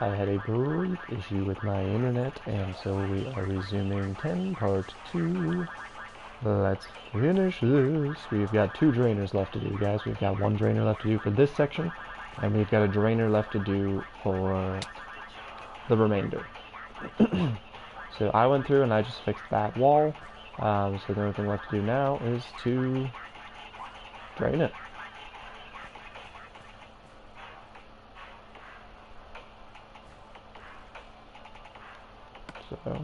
I had a brief issue with my internet, and so we are resuming 10 part 2. Let's finish this. We've got 2 drainers left to do, guys. We've got 1 drainer left to do for this section, and we've got a drainer left to do for the remainder. So I went through and I just fixed that wall. So the only thing left to do now is to drain it. So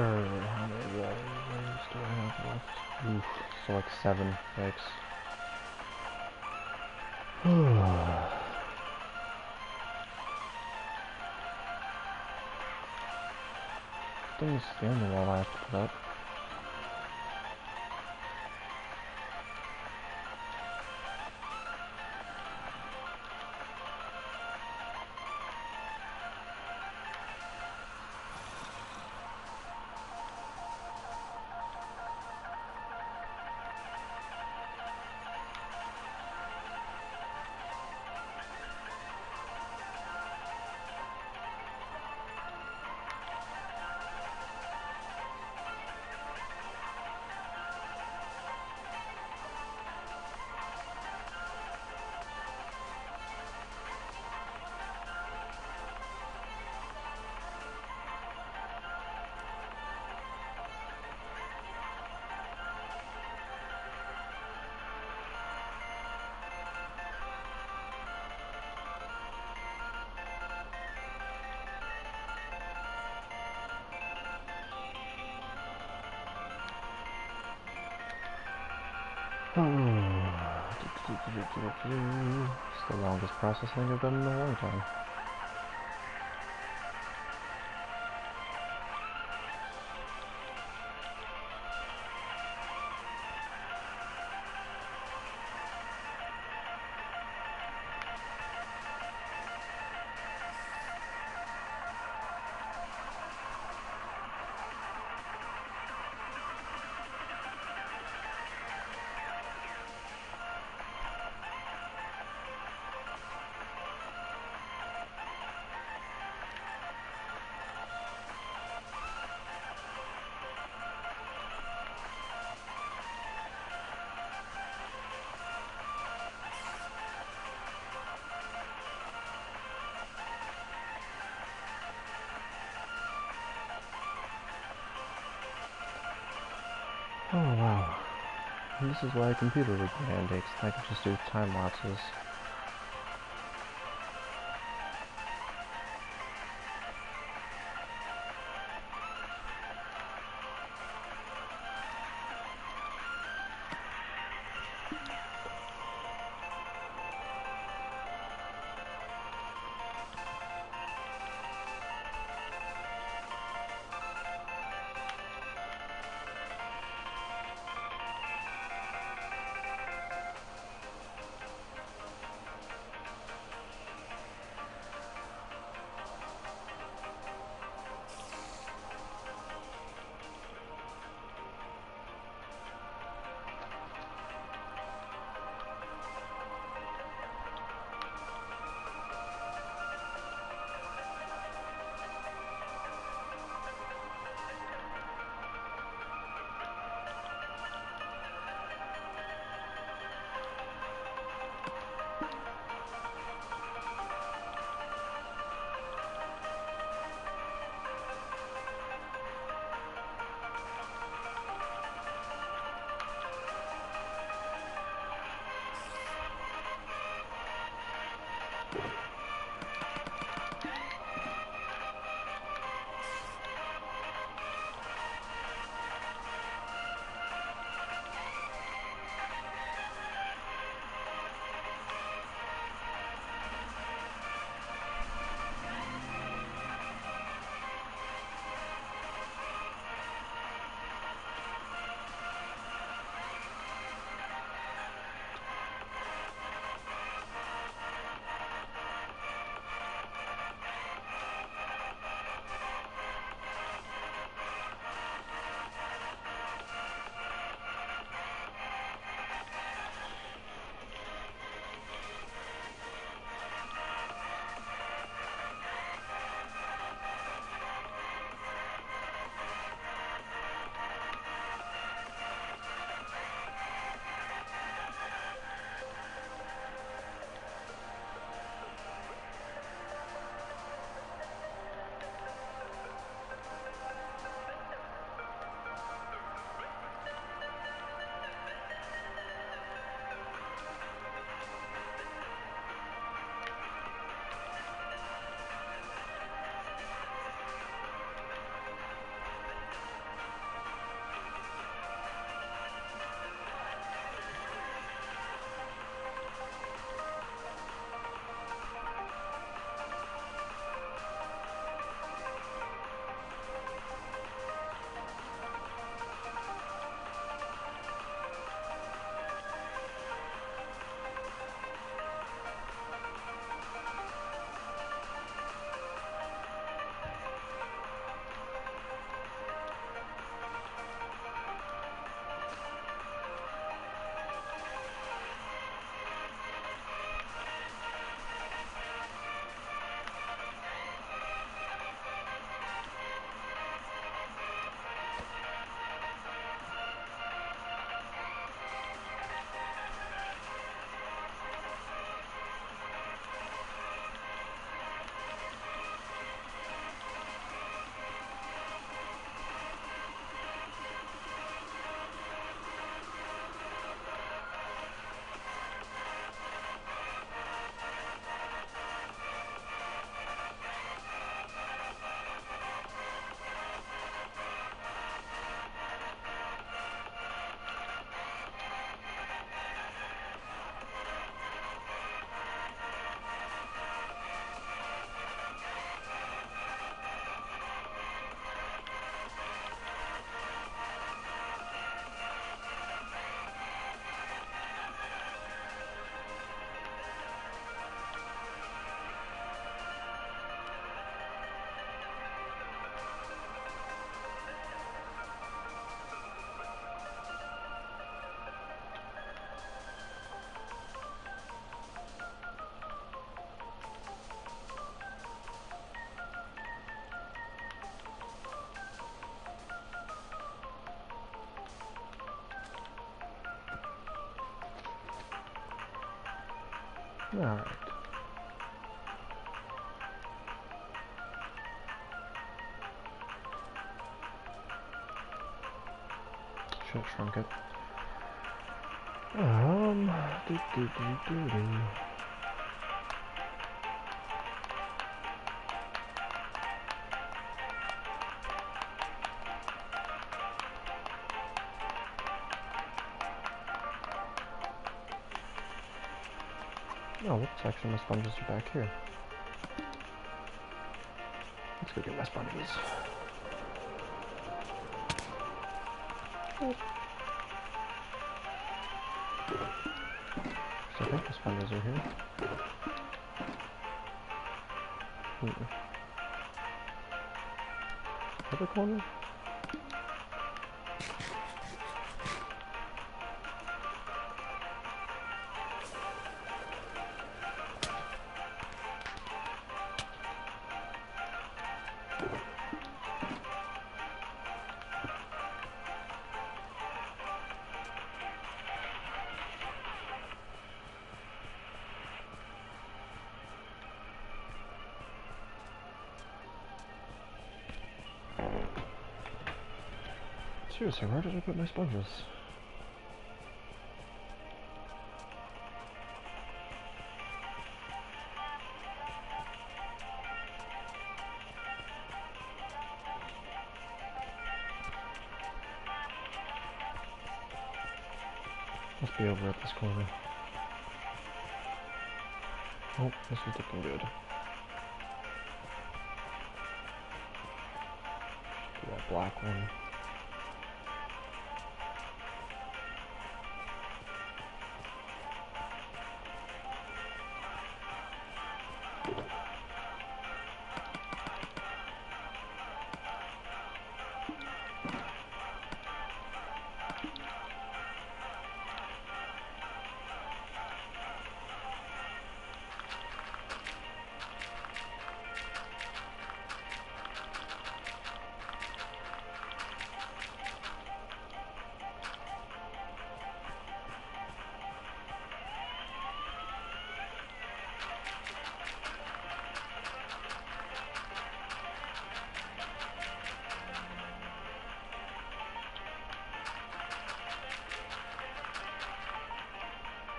Alright, how many waters do I have left? Oof, so like 7. Yikes. Things scaring the wall I have to put up. It's the longest processing I've done in a long time. Oh wow. This is why a computer would be handy, because I could just do time lapses. Alright. Should have shrunk it. Do. Oh, whoops, actually my sponges are back here. Let's go get my sponges. So I think the sponges are here. Other corner? Seriously, where did I put my sponges? Must be over at this corner. Oh, this is looking good. Do that black one.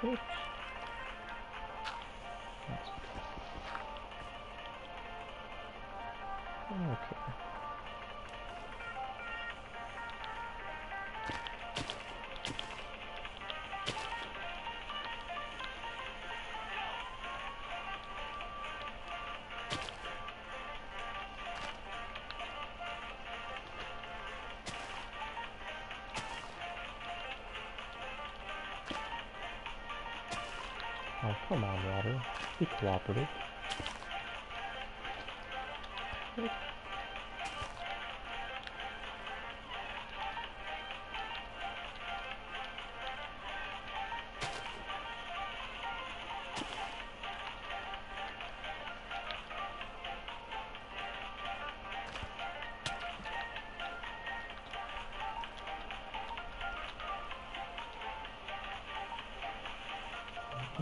Oops. Okay. Oh, come on, water. Be cooperative.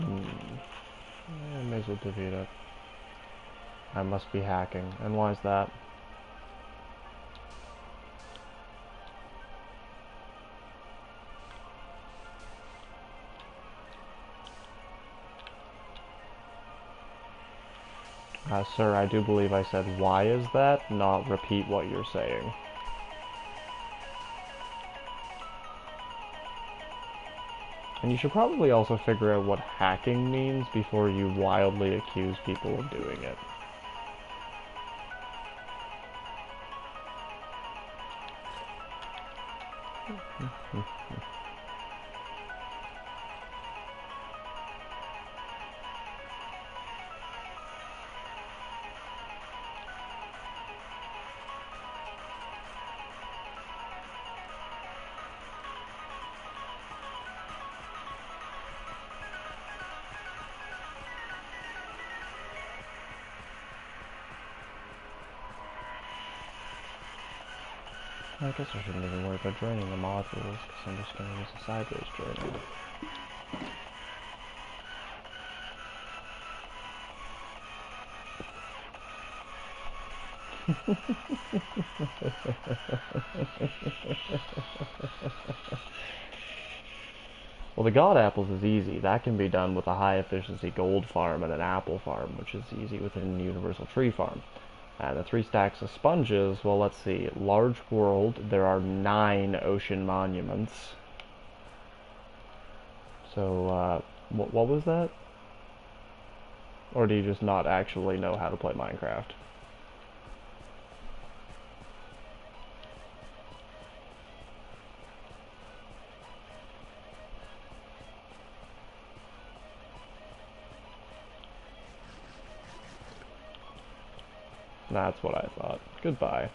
I may as well defeat it. I must be hacking. And why is that? Sir, I do believe I said, why is that? Not repeat what you're saying. And you should probably also figure out what hacking means before you wildly accuse people of doing it. I guess I shouldn't even worry about draining the modules, because I'm just going to use a sideways drainer. Well, the god apples is easy. That can be done with a high efficiency gold farm and an apple farm, which is easy within Universal Tree Farm. And the 3 stacks of sponges, well, let's see. Large world, there are 9 ocean monuments. So, what was that? Or do you just not actually know how to play Minecraft? That's what I thought. Goodbye.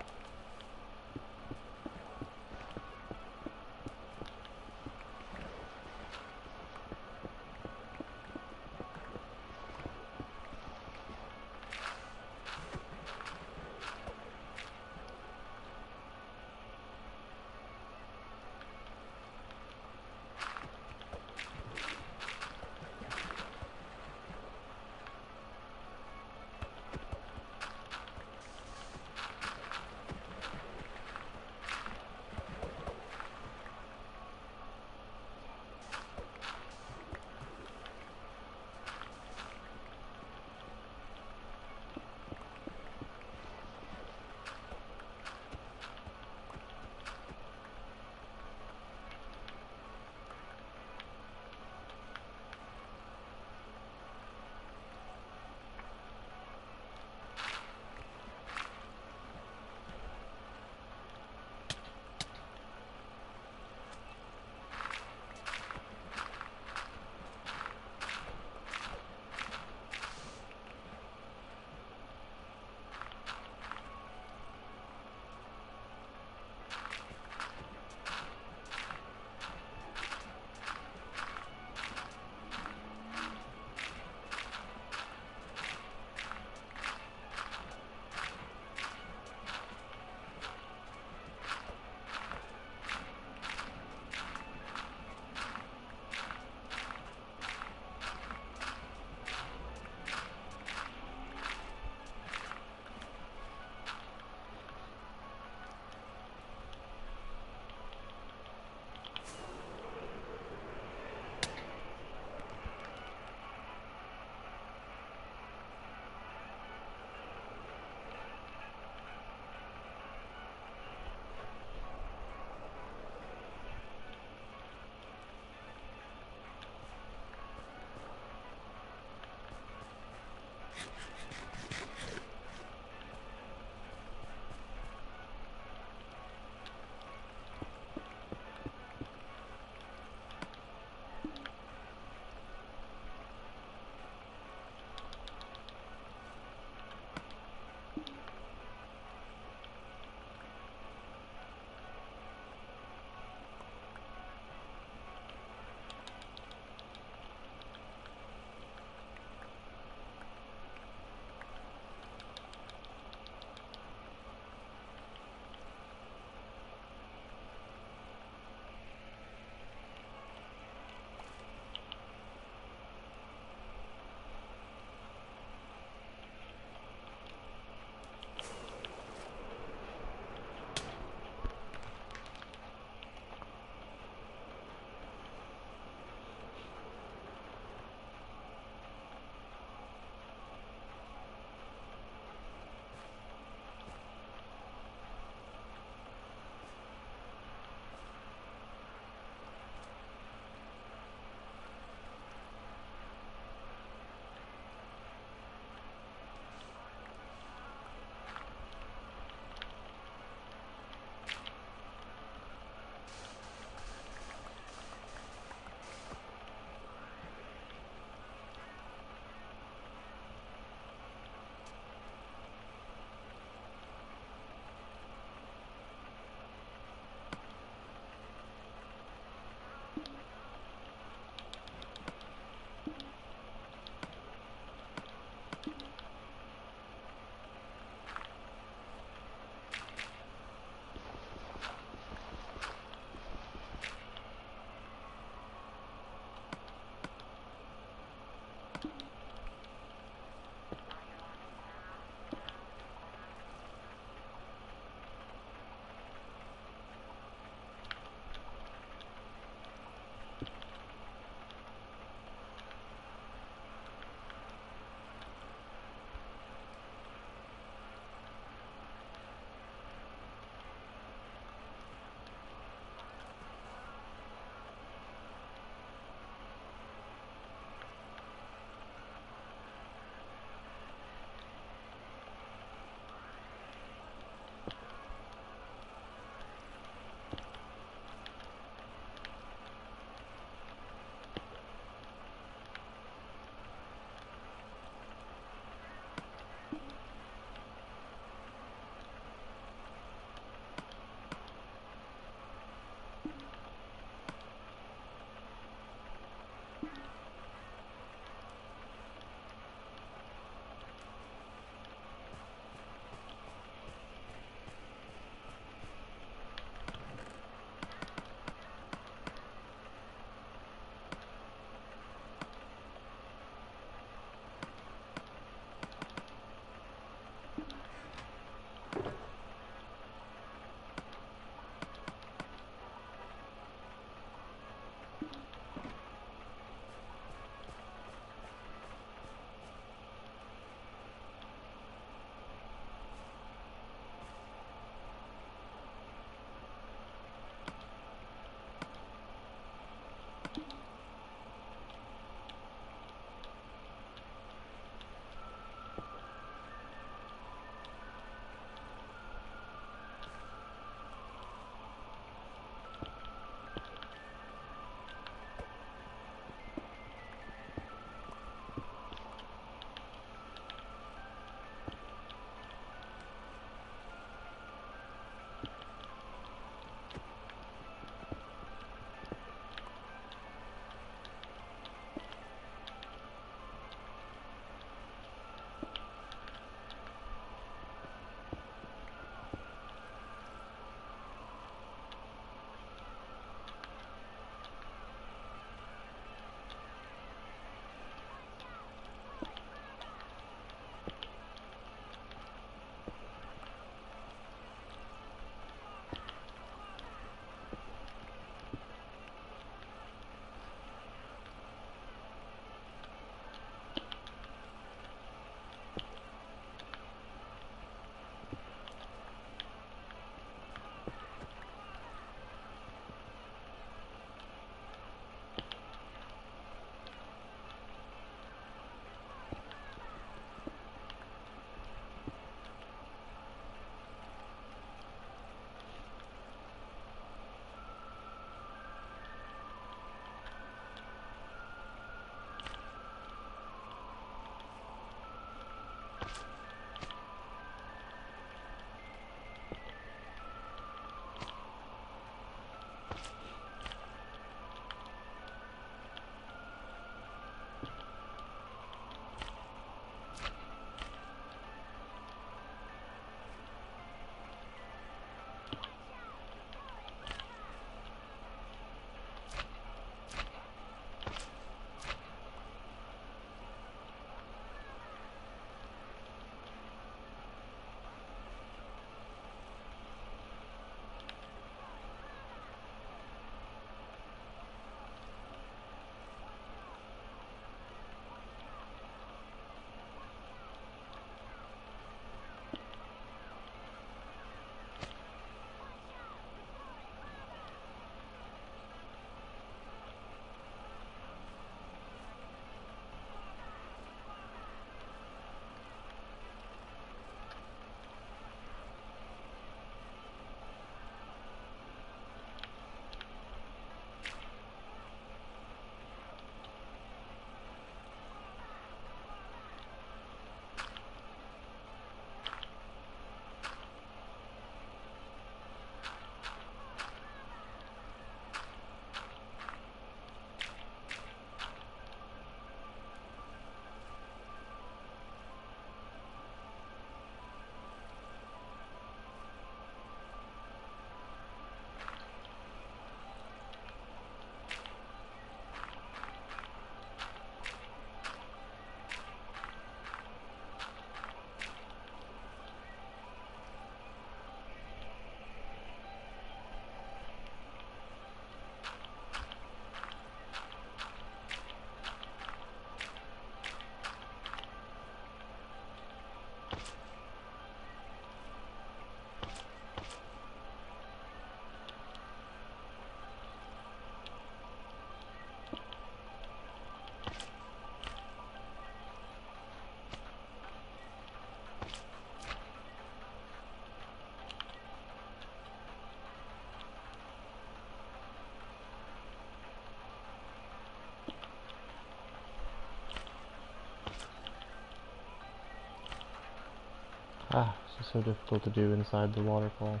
is so difficult to do inside the waterfall.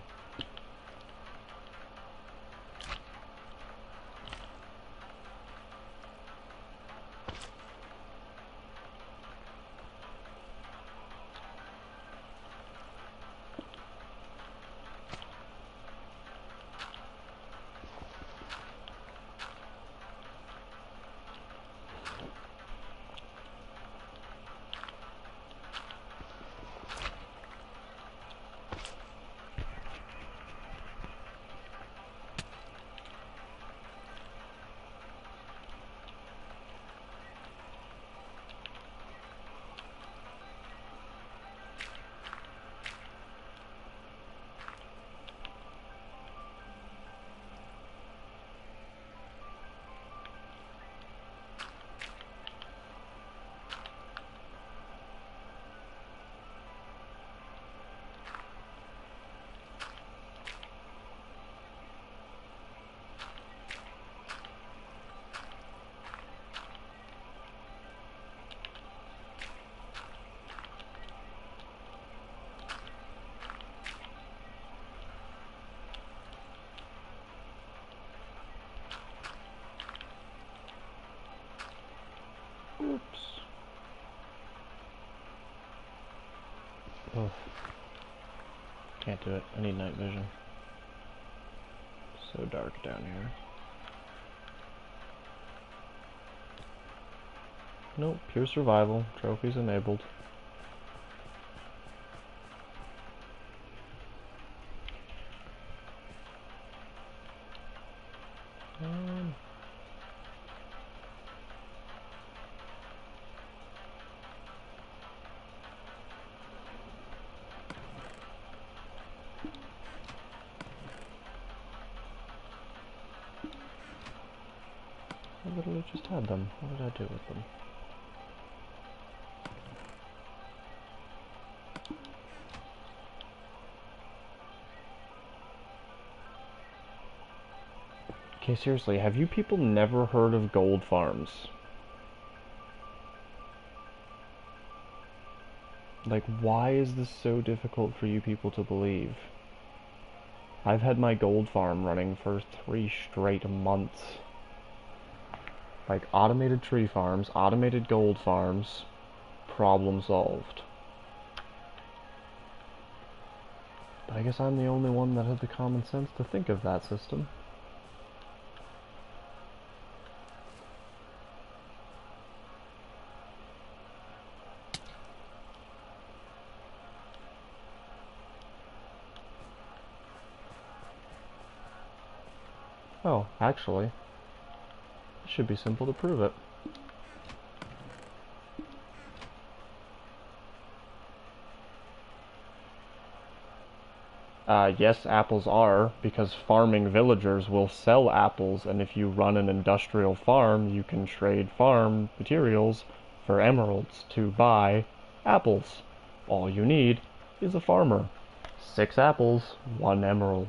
Oops. Ugh. Can't do it. I need night vision. So dark down here. Nope, pure survival. Trophies enabled. I literally just had them. What did I do with them? Okay, seriously, have you people never heard of gold farms? Like, why is this so difficult for you people to believe? I've had my gold farm running for 3 straight months. Like, automated tree farms, automated gold farms, problem solved. But I guess I'm the only one that had the common sense to think of that system. Oh, actually, it should be simple to prove it. Yes, apples are, because farming villagers will sell apples, and if you run an industrial farm, you can trade farm materials for emeralds to buy apples. All you need is a farmer. 6 apples, 1 emerald.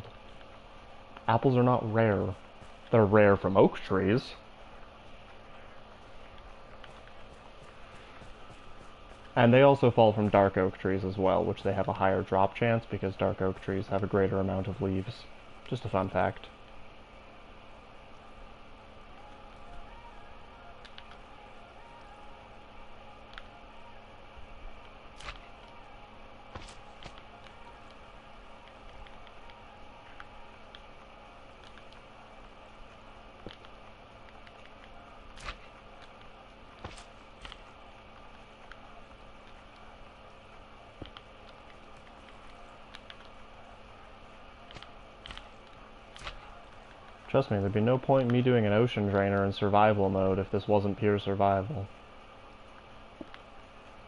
Apples are not rare. They're rare from oak trees. And they also fall from dark oak trees as well, which they have a higher drop chance because dark oak trees have a greater amount of leaves. Just a fun fact. Trust me, there'd be no point in me doing an ocean drainer in survival mode if this wasn't pure survival.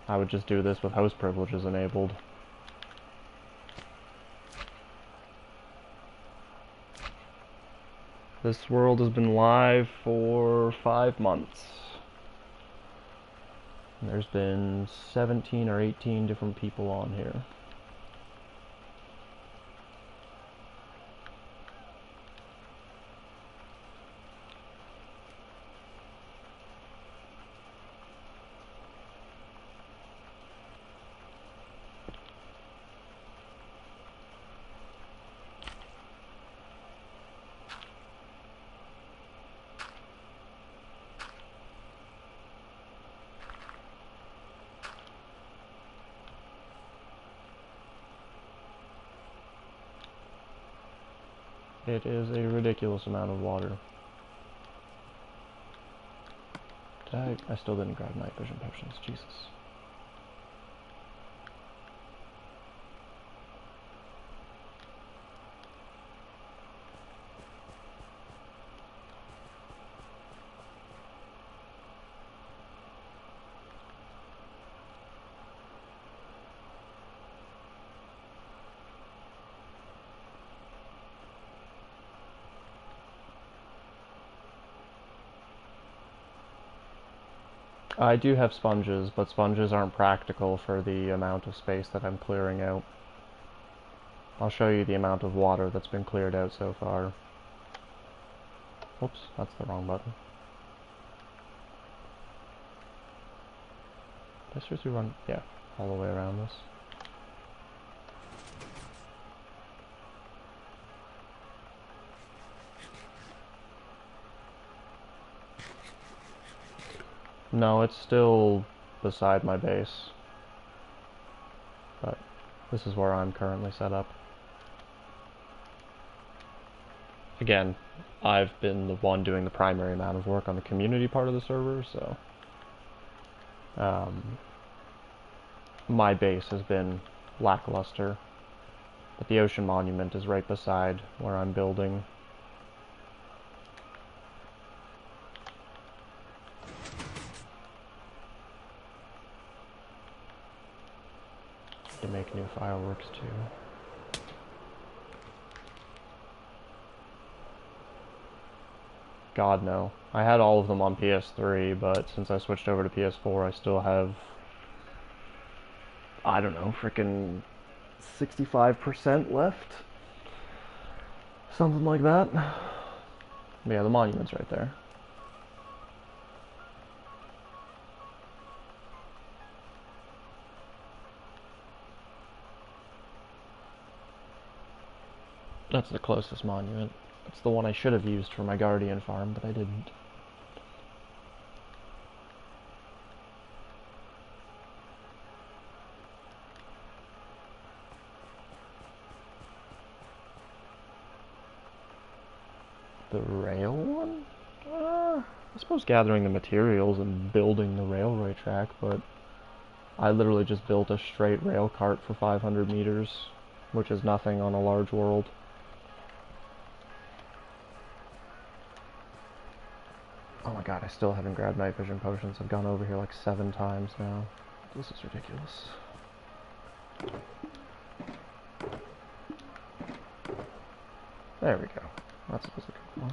I would just do this with host privileges enabled. This world has been live for 5 months. And there's been 17 or 18 different people on here. It is a ridiculous amount of water. I still didn't grab night vision potions, Jesus. I do have sponges, but sponges aren't practical for the amount of space that I'm clearing out. I'll show you the amount of water that's been cleared out so far. Oops, that's the wrong button. Did I seriously run? Yeah, all the way around this. No, it's still beside my base. But this is where I'm currently set up. Again, I've been the one doing the primary amount of work on the community part of the server, so my base has been lackluster. But the Ocean Monument is right beside where I'm building. To make new fireworks too. God no. I had all of them on PS3, but since I switched over to PS4, I still have, I don't know, frickin' 65% left? Something like that. But yeah, the monument's right there. That's the closest monument. It's the one I should have used for my Guardian farm, but I didn't. The rail one? I suppose gathering the materials and building the railway track, but I literally just built a straight rail cart for 500 meters, which is nothing on a large world. Oh my god, I still haven't grabbed night vision potions. I've gone over here like 7 times now. This is ridiculous. There we go. That's what I was looking for.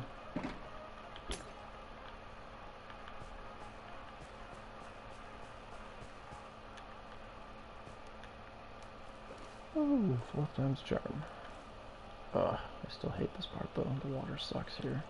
Oh, 4th time's charm. Ugh, I still hate this part though. The water sucks here.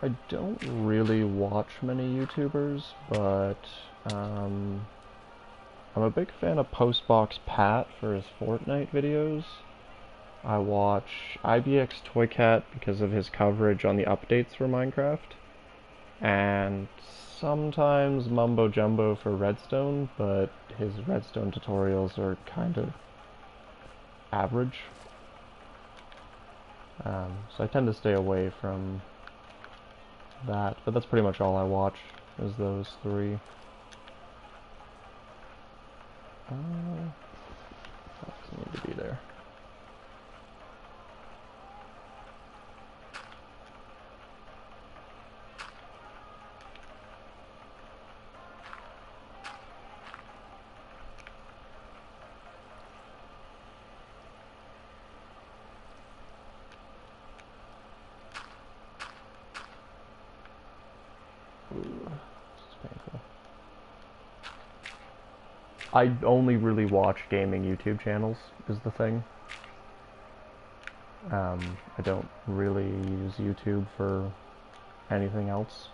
I don't really watch many YouTubers, but I'm a big fan of Postbox Pat for his Fortnite videos. I watch IBX Toycat because of his coverage on the updates for Minecraft, and sometimes Mumbo Jumbo for Redstone, but his Redstone tutorials are kind of average. So I tend to stay away from that, but that's pretty much all I watch, is those 3. That doesn't need to be there. Ooh, this is painful. I only really watch gaming YouTube channels, is the thing. I don't really use YouTube for anything else.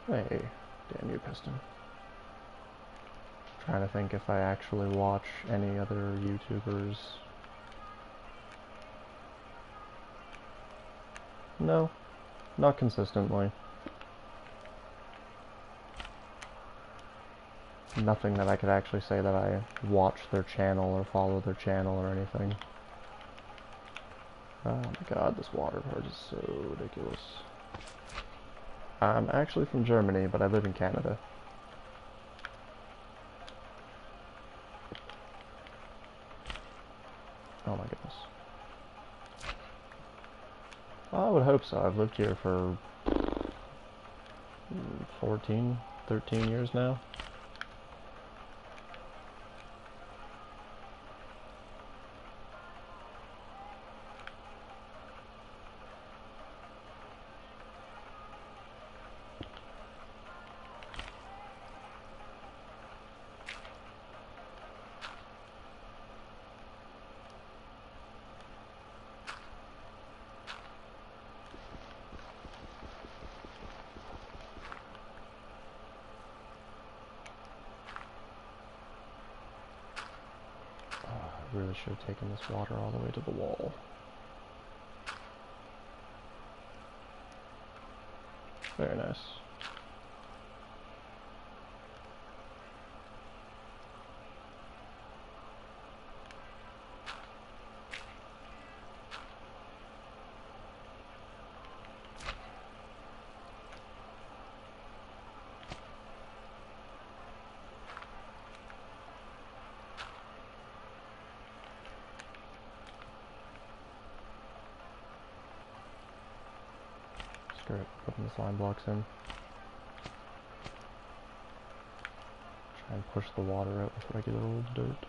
Hey, damn you, piston. Trying to think if I actually watch any other YouTubers. No, not consistently. Nothing that I could actually say that I watch their channel or follow their channel or anything. Oh my god, this water part is so ridiculous. I'm actually from Germany, but I live in Canada. Oh my goodness. I would hope so. I've lived here for 14, 13 years now. I really should have taken this water all the way to the wall. Very nice. Screw it, putting the slime blocks in. Try and push the water out with regular old dirt.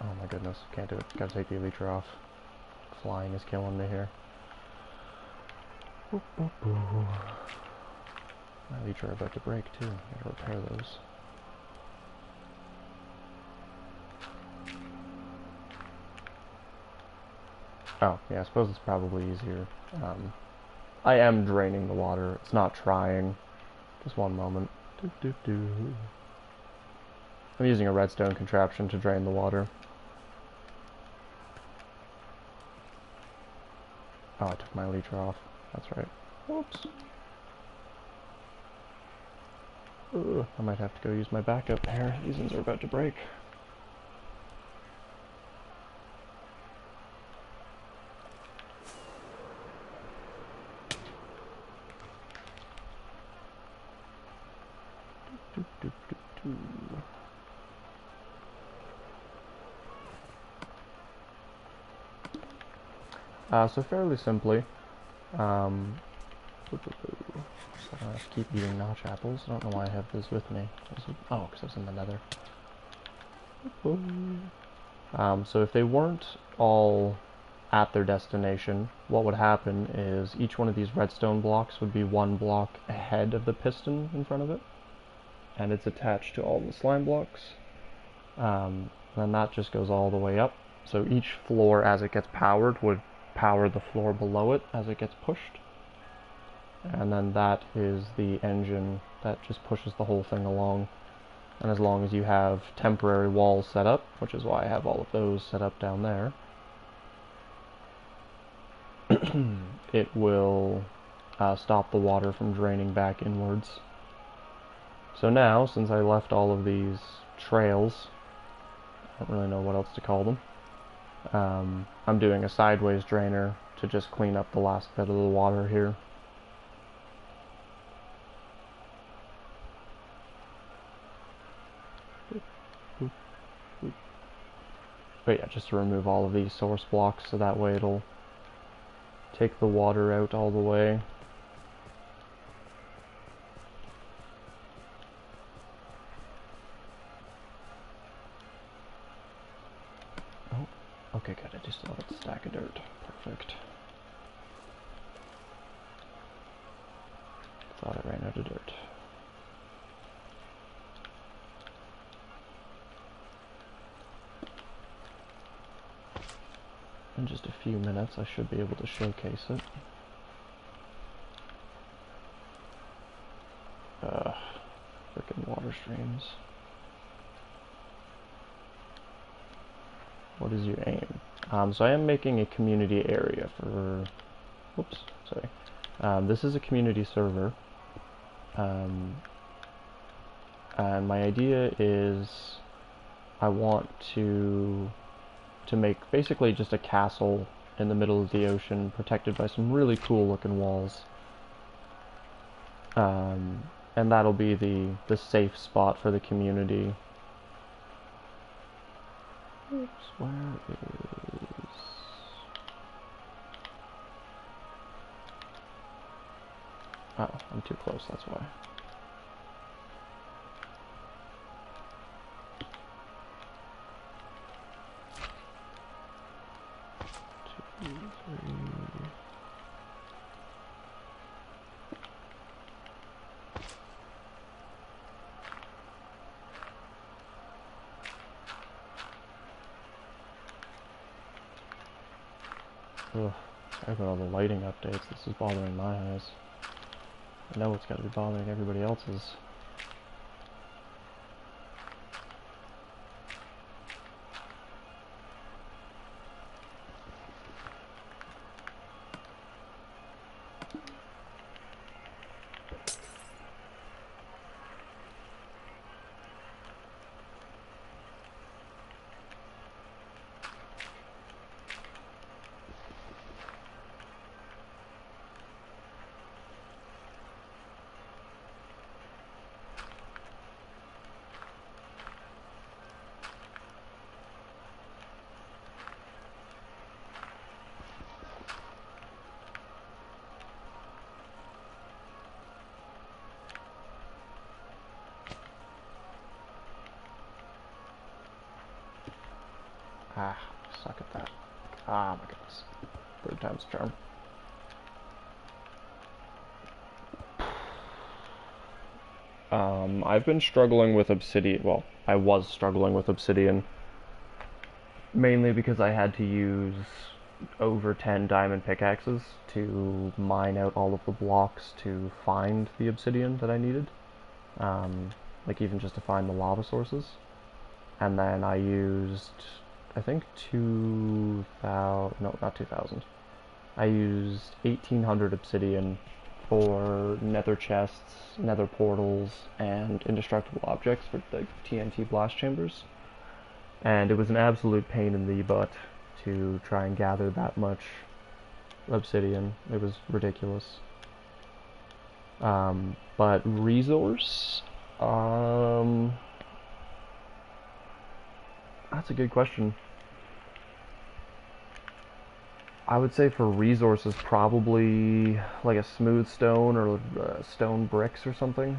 Oh my goodness, can't do it. Gotta take the elytra off. Flying is killing me here. Boop, boop, boop. My elytra are about to break too. Gotta repair those. Oh, yeah, I suppose it's probably easier. I am draining the water. It's not trying. Just one moment. Doo -doo -doo. I'm using a redstone contraption to drain the water. Oh, I took my elytra off. That's right. Whoops. Ugh, I might have to go use my backup pair. These ones are about to break. Doo -doo -doo -doo. So fairly simply, I keep eating notch apples. I don't know why I have this with me. Oh, because I was in the nether. So if they weren't all at their destination, what would happen is each one of these redstone blocks would be one block ahead of the piston in front of it, and it's attached to all the slime blocks. Then that just goes all the way up. So each floor, as it gets powered, would power the floor below it as it gets pushed. And then that is the engine that just pushes the whole thing along. And as long as you have temporary walls set up, which is why I have all of those set up down there, it will stop the water from draining back inwards. So now, since I left all of these trails, I don't really know what else to call them, I'm doing a sideways drainer to just clean up the last bit of the water here. But yeah, just to remove all of these source blocks so that way it'll take the water out all the way. Oh, okay, good. I just still have a stack of dirt. Perfect. Thought I ran out of dirt. few minutes, I should be able to showcase it. Frickin' water streams. What is your aim? So I am making a community area for... Whoops, sorry. This is a community server. And my idea is I want to make basically just a castle in the middle of the ocean protected by some really cool looking walls. And that'll be the safe spot for the community. Oops, where is... Oh, I'm too close, that's why. Two, three... Ugh, sorry about all the lighting updates. This is bothering my eyes. I know it's got to be bothering everybody else's. Ah, suck at that. Ah, my goodness. Third time's a charm. I've been struggling with obsidian. Well, I was struggling with obsidian. Mainly because I had to use over 10 diamond pickaxes to mine out all of the blocks to find the obsidian that I needed. Like even just to find the lava sources. And then I used... I think 2,000, no, not 2,000. I used 1,800 obsidian for nether chests, nether portals, and indestructible objects for the TNT blast chambers. And it was an absolute pain in the butt to try and gather that much obsidian. It was ridiculous. But resource? That's a good question. I would say for resources, probably like a smooth stone or stone bricks or something.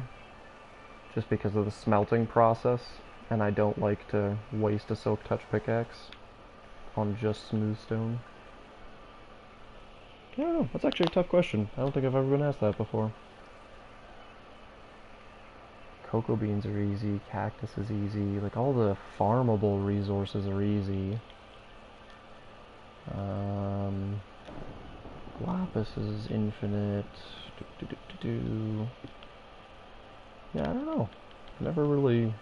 Just because of the smelting process, and I don't like to waste a silk touch pickaxe on just smooth stone. I don't know, that's actually a tough question. I don't think I've ever been asked that before. Cocoa beans are easy, cactus is easy, like all the farmable resources are easy. Lapis is infinite. Yeah, I don't know. Never really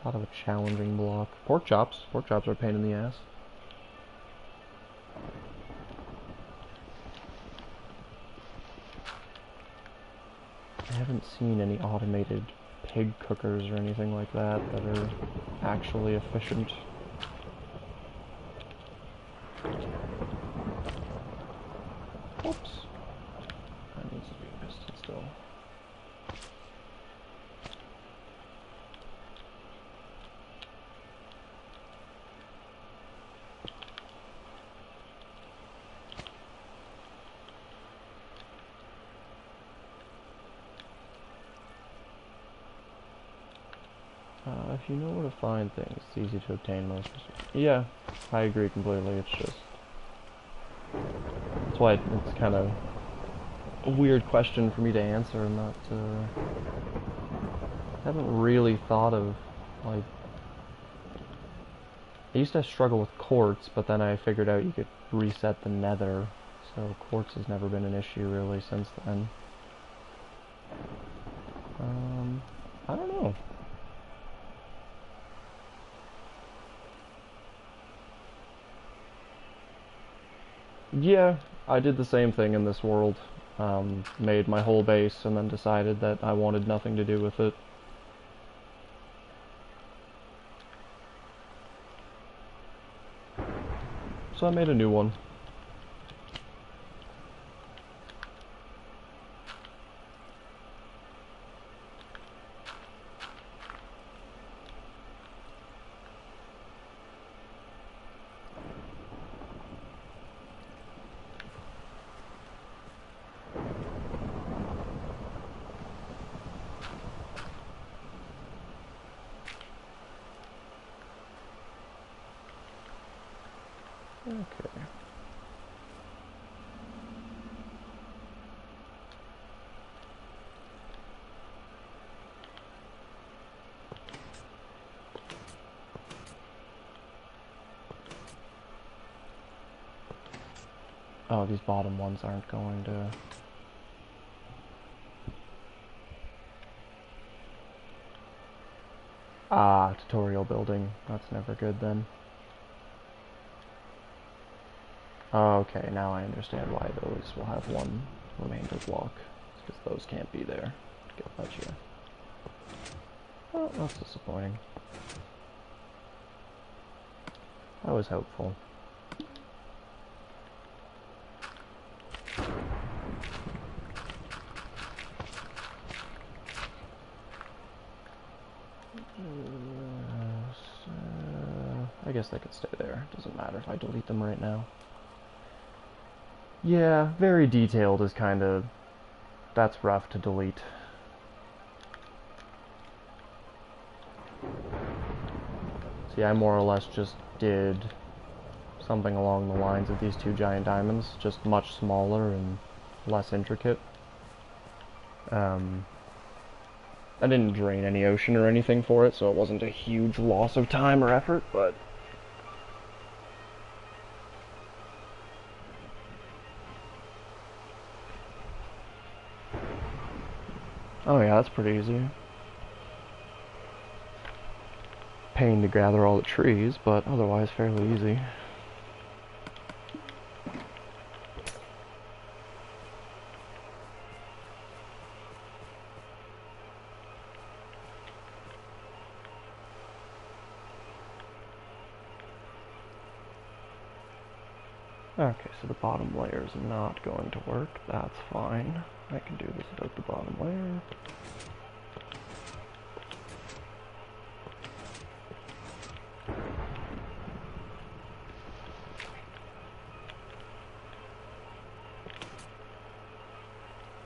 thought of a challenging block. Pork chops. Pork chops are a pain in the ass. I haven't seen any automated pig cookers or anything like that that are actually efficient. Oops. That needs to be a piston still. If you know where to find things, it's easy to obtain most. Yeah, I agree completely. It's just... That's why it's kind of a weird question for me to answer. I'm not... I haven't really thought of, like... I used to struggle with quartz, but then I figured out you could reset the nether, so quartz has never been an issue really since then. I don't know. Yeah, I did the same thing in this world. Made my whole base and then decided that I wanted nothing to do with it. So I made a new one. Okay. Oh, these bottom ones aren't going to... Ah, tutorial building. That's never good then. Okay, now I understand why those will have one remainder block. It's because those can't be there. Gotcha. Oh, that's disappointing. I was hopeful. I guess they could stay there. Doesn't matter if I delete them right now. Yeah, very detailed is kind of... That's rough to delete. See, I more or less just did something along the lines of these two giant diamonds, just much smaller and less intricate. I didn't drain any ocean or anything for it, so it wasn't a huge loss of time or effort, but... Oh yeah, that's pretty easy. Pain to gather all the trees, but otherwise fairly easy. Okay, so the bottom layer is not going to work. That's fine. I can do this without the bottom layer.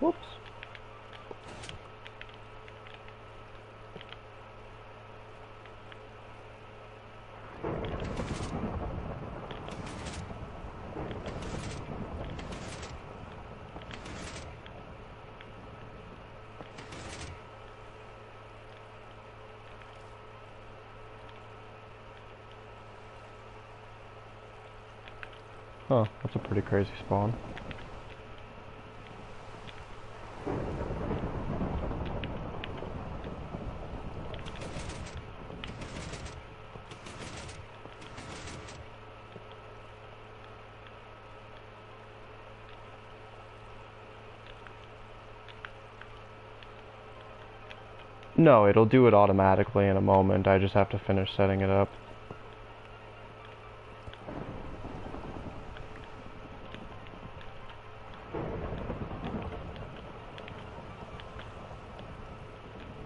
Whoops. Huh, that's a pretty crazy spawn. No, it'll do it automatically in a moment. I just have to finish setting it up.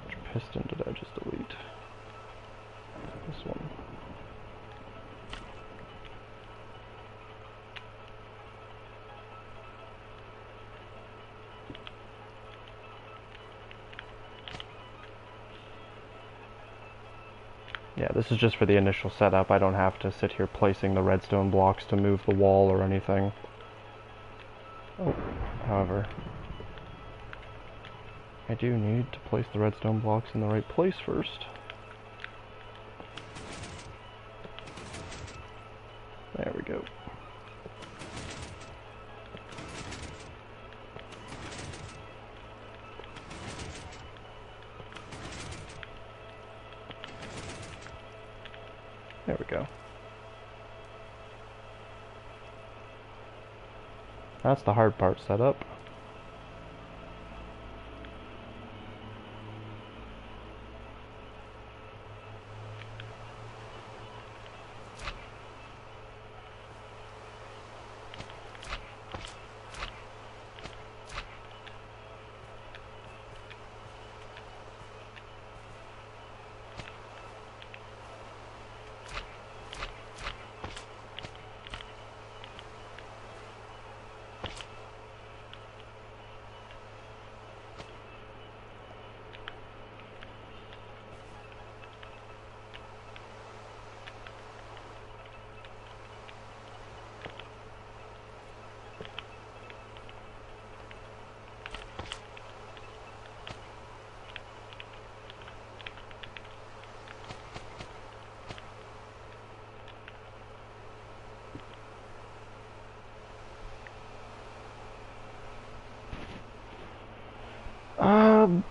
Which piston did I just delete? This one. Yeah, this is just for the initial setup. I don't have to sit here placing the redstone blocks to move the wall or anything. Oh, however, I do need to place the redstone blocks in the right place first. There we go. There we go. That's the hard part set up.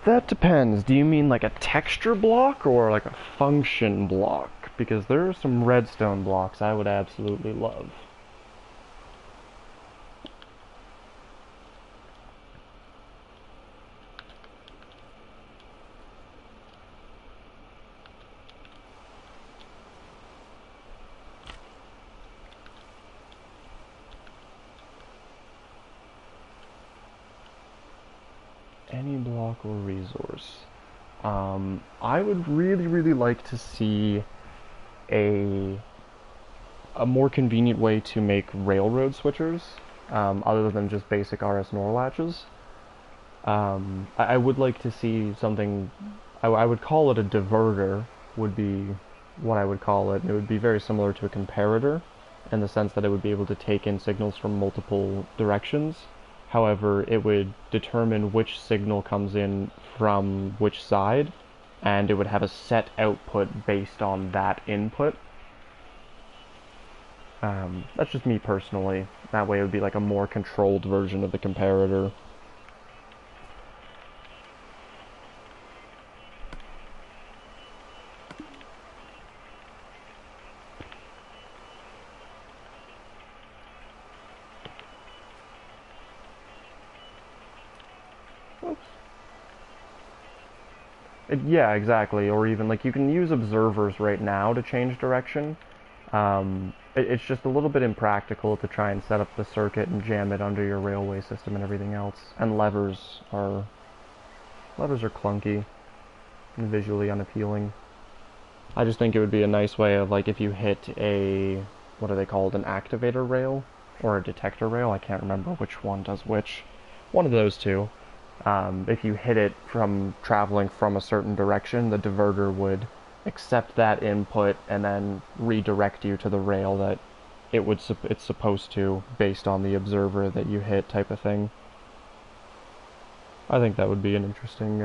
That depends. Do you mean like a texture block or like a function block? Because there are some redstone blocks I would absolutely love. Any block or resource. I would really like to see a more convenient way to make railroad switchers, other than just basic RS NOR latches. I would like to see something. I would call it a diverter. Would be what I would call it. It would be very similar to a comparator, in the sense that it would be able to take in signals from multiple directions. However, it would determine which signal comes in from which side, and it would have a set output based on that input. That's just me personally. That way it would be like a more controlled version of the comparator. Yeah, exactly. Or even like you can use observers right now to change direction. It's just a little bit impractical to try and set up the circuit and jam it under your railway system and everything else. And levers are clunky and visually unappealing. I just think it would be a nice way of, like, if you hit a, what are they called, an activator rail or a detector rail, I can't remember which one does which. One of those two. If you hit it from traveling from a certain direction, the diverter would accept that input and then redirect you to the rail that it's supposed to, based on the observer that you hit, type of thing. I think that would be an interesting.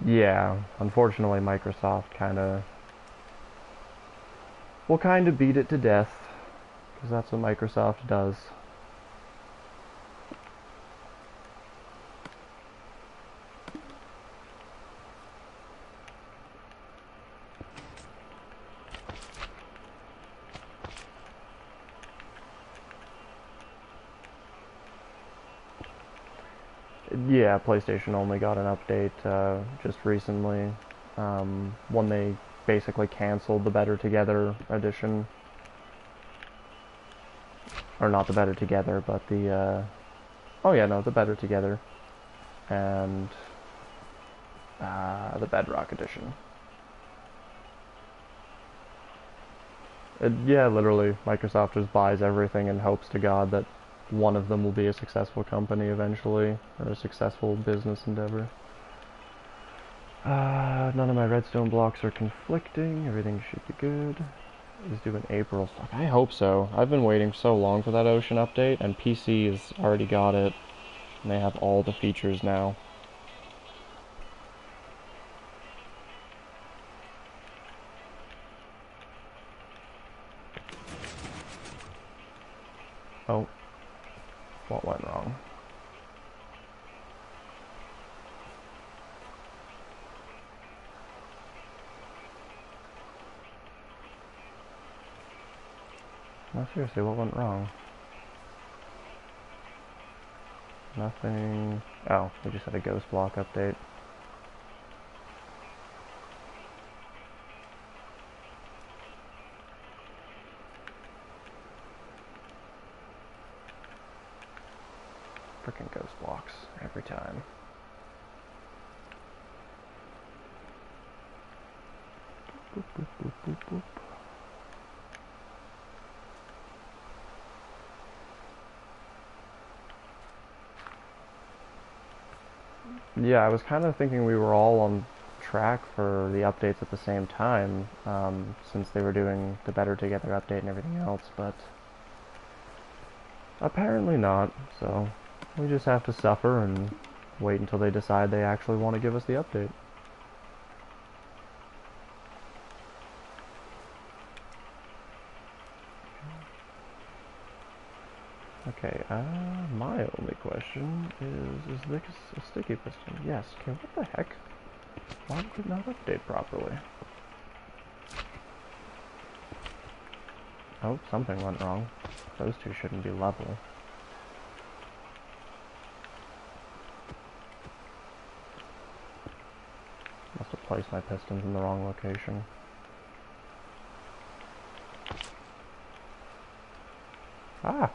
Yeah, unfortunately, Microsoft will kind of beat it to death, because that's what Microsoft does. Yeah, PlayStation only got an update just recently, when they basically canceled the Better Together edition. Or not the Better Together, but the, oh yeah, no, the Better Together. And the Bedrock edition. Yeah, literally, Microsoft just buys everything and hopes to God that one of them will be a successful company eventually, or a successful business endeavor. None of my redstone blocks are conflicting. Everything should be good. Is due in April. Fuck, I hope so. I've been waiting so long for that Ocean update, and PC has already got it. And they have all the features now. Oh. What went wrong? No, seriously, what went wrong? Nothing... Oh, we just had a ghost block update. Frickin' ghost blocks, every time. Boop, boop, boop, boop, boop. Yeah, I was kind of thinking we were all on track for the updates at the same time, since they were doing the Better Together update and everything else, but apparently not, so we just have to suffer and wait until they decide they actually want to give us the update. Okay, my only question is this a sticky piston? Yes, okay, what the heck? Why would it not update properly? Oh, something went wrong. Those two shouldn't be level. Must have placed my pistons in the wrong location. Ah!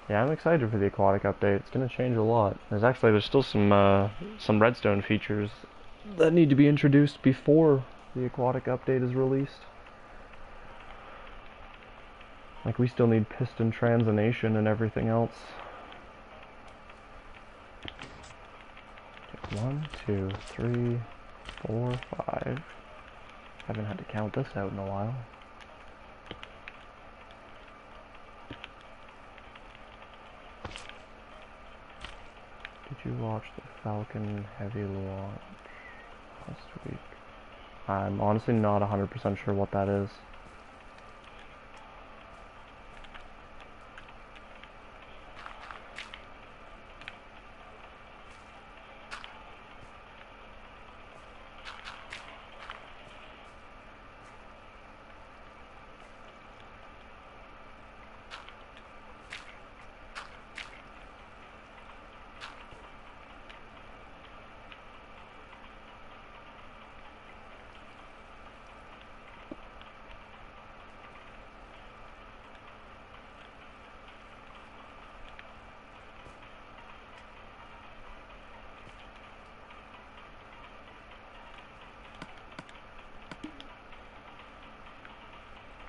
Yeah, I'm excited for the aquatic update. It's gonna change a lot. There's still some redstone features that need to be introduced before the aquatic update is released. Like, we still need piston transination and everything else. 1, 2, 3, 4, 5. Haven't had to count this out in a while. Did you watch the Falcon Heavy launch last week? I'm honestly not 100% sure what that is.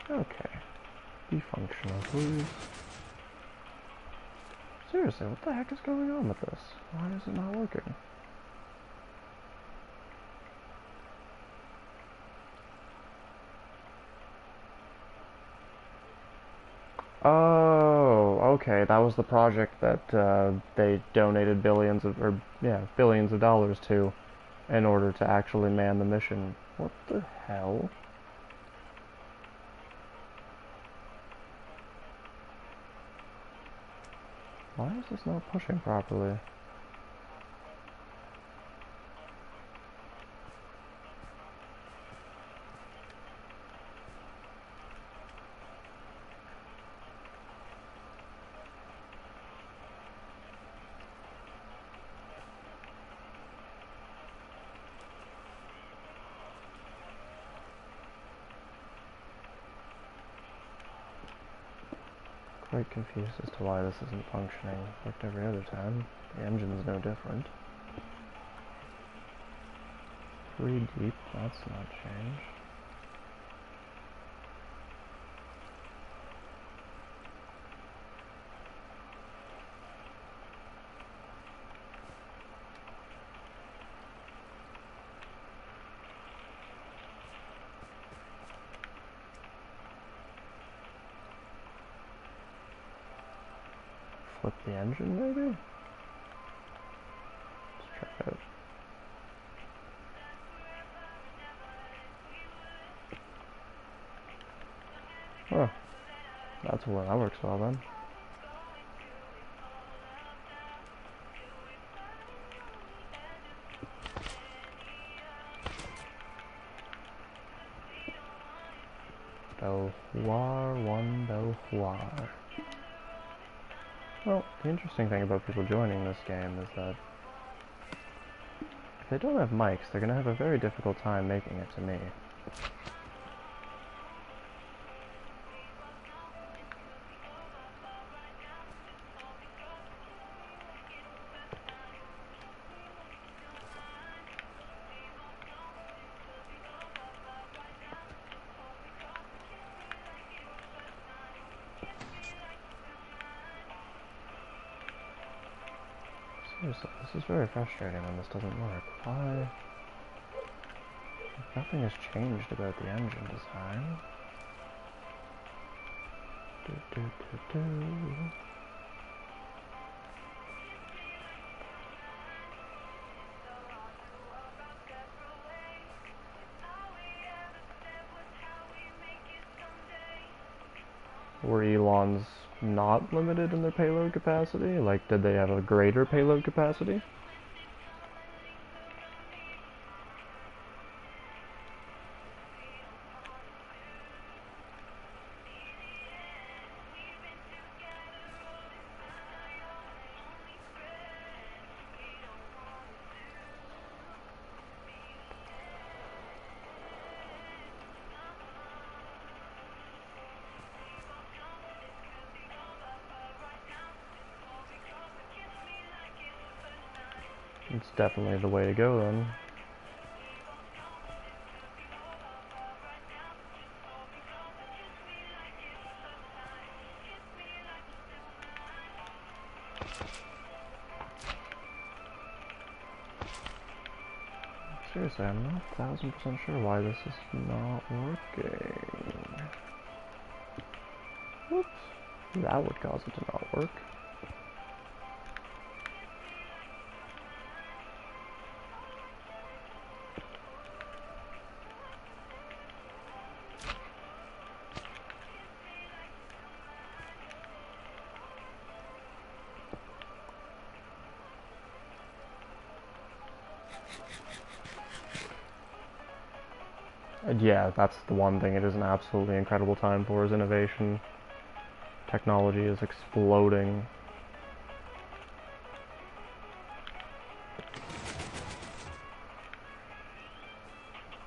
Okay. Be functional, please. Seriously, what the heck is going on with this? Why is it not working? Oh, okay. That was the project that they donated billions of dollars to in order to actually man the mission. What the hell? Why is this not pushing properly? Quite confused as to why this isn't functioning. Worked every other time. The engine's no different. 3 deep, that's not changed. Flip the engine, maybe? Let's try it out. Oh, that works well then. Belvoir, one Belvoir. Well, the interesting thing about people joining this game is that if they don't have mics, they're going to have a very difficult time making it to me. Seriously, this is very frustrating when this doesn't work. Why? Nothing has changed about the engine design. Were Elons not limited in their payload capacity? Like, did they have a greater payload capacity? It's definitely the way to go then. Seriously, I'm not 1000% sure why this is not working. Whoops. That would cause it to not work. Yeah, that's the one thing it is an absolutely incredible time for, is innovation. Technology is exploding.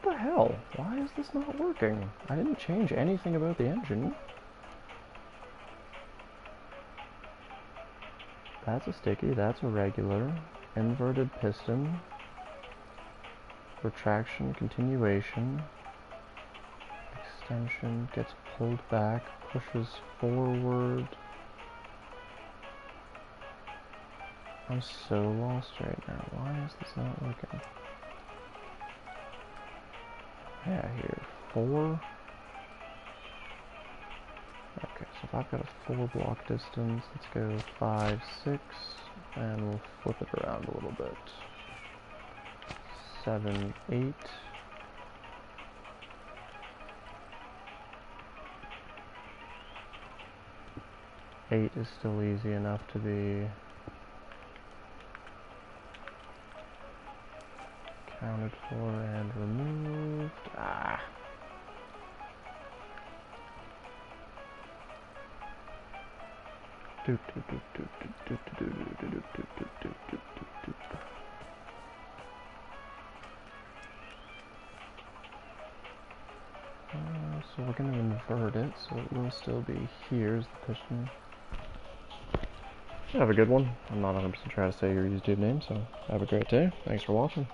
What the hell? Why is this not working? I didn't change anything about the engine. That's a sticky, that's a regular. Inverted piston. Retraction, continuation. Extension, gets pulled back, pushes forward. I'm so lost right now. Why is this not working? Yeah, here, 4. Okay, so if I've got a 4 block distance, let's go 5, 6, and we'll flip it around a little bit. 7, 8. Eight is still easy enough to be counted for and removed. Ah. So we're going to invert it, so it will still be here's the piston. Have a good one. I'm not 100% sure how to say your YouTube name, so have a great day. Thanks for watching.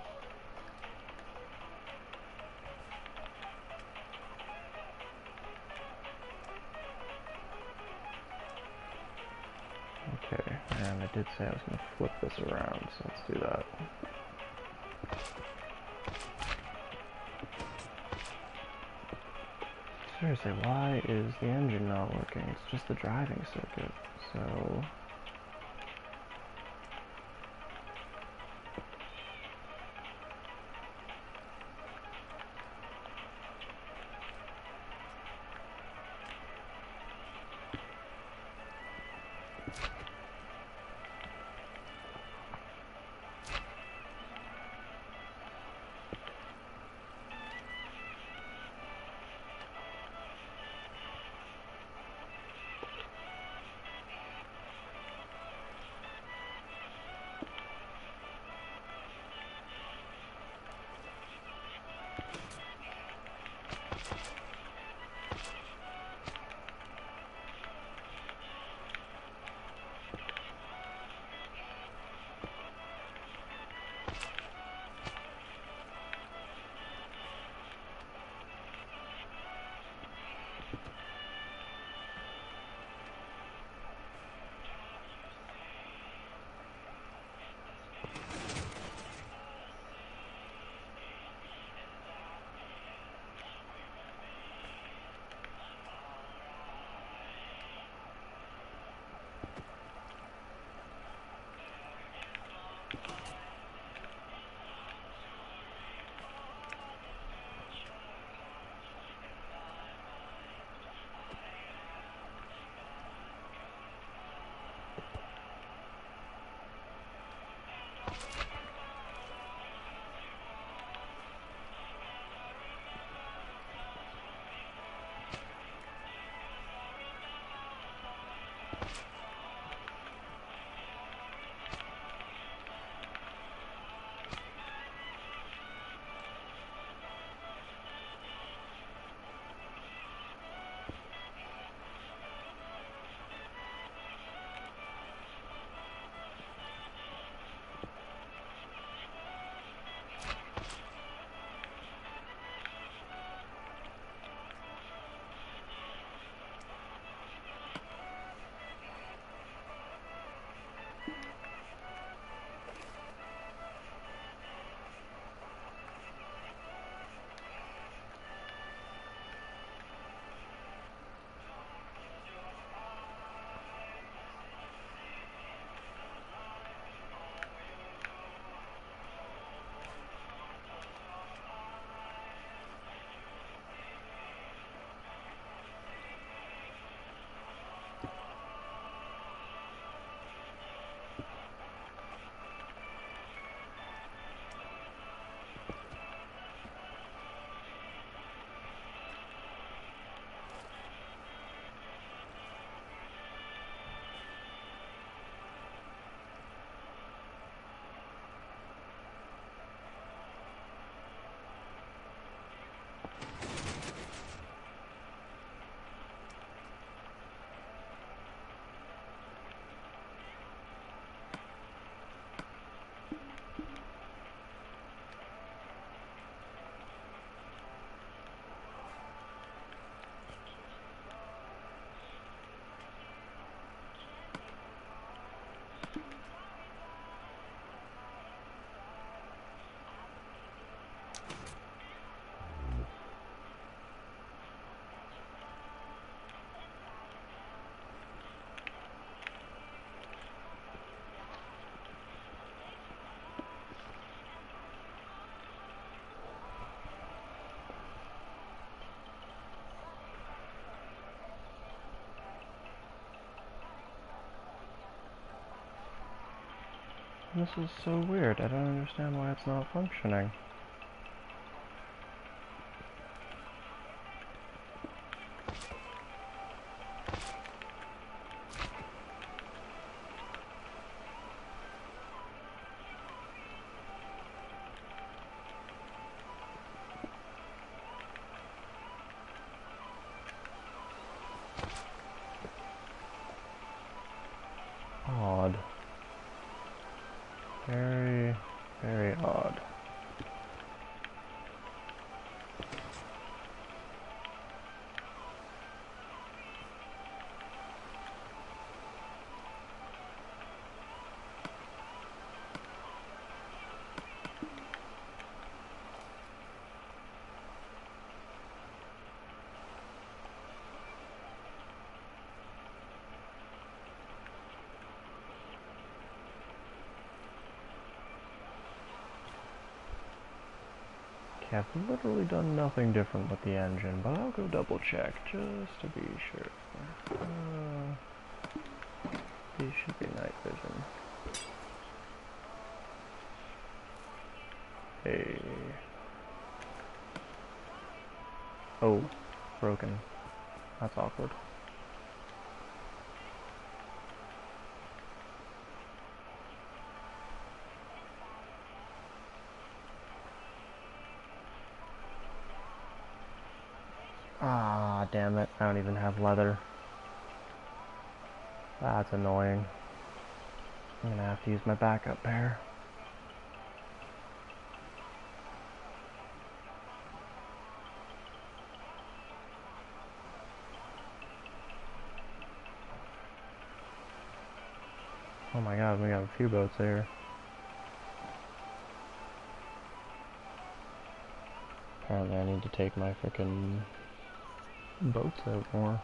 Okay, and I did say I was going to flip this around, so let's do that. Seriously, why is the engine not working? It's just the driving circuit, so... This is so weird. I don't understand why it's not functioning. Odd. Very, very odd. I've literally done nothing different with the engine, but I'll go double check just to be sure. These should be night vision. Hey. Oh, broken. That's awkward. Ah, damn it. I don't even have leather. That's annoying. I'm gonna have to use my backup pair. Oh my god, we got a few boats here. Apparently I need to take my frickin' boats out more.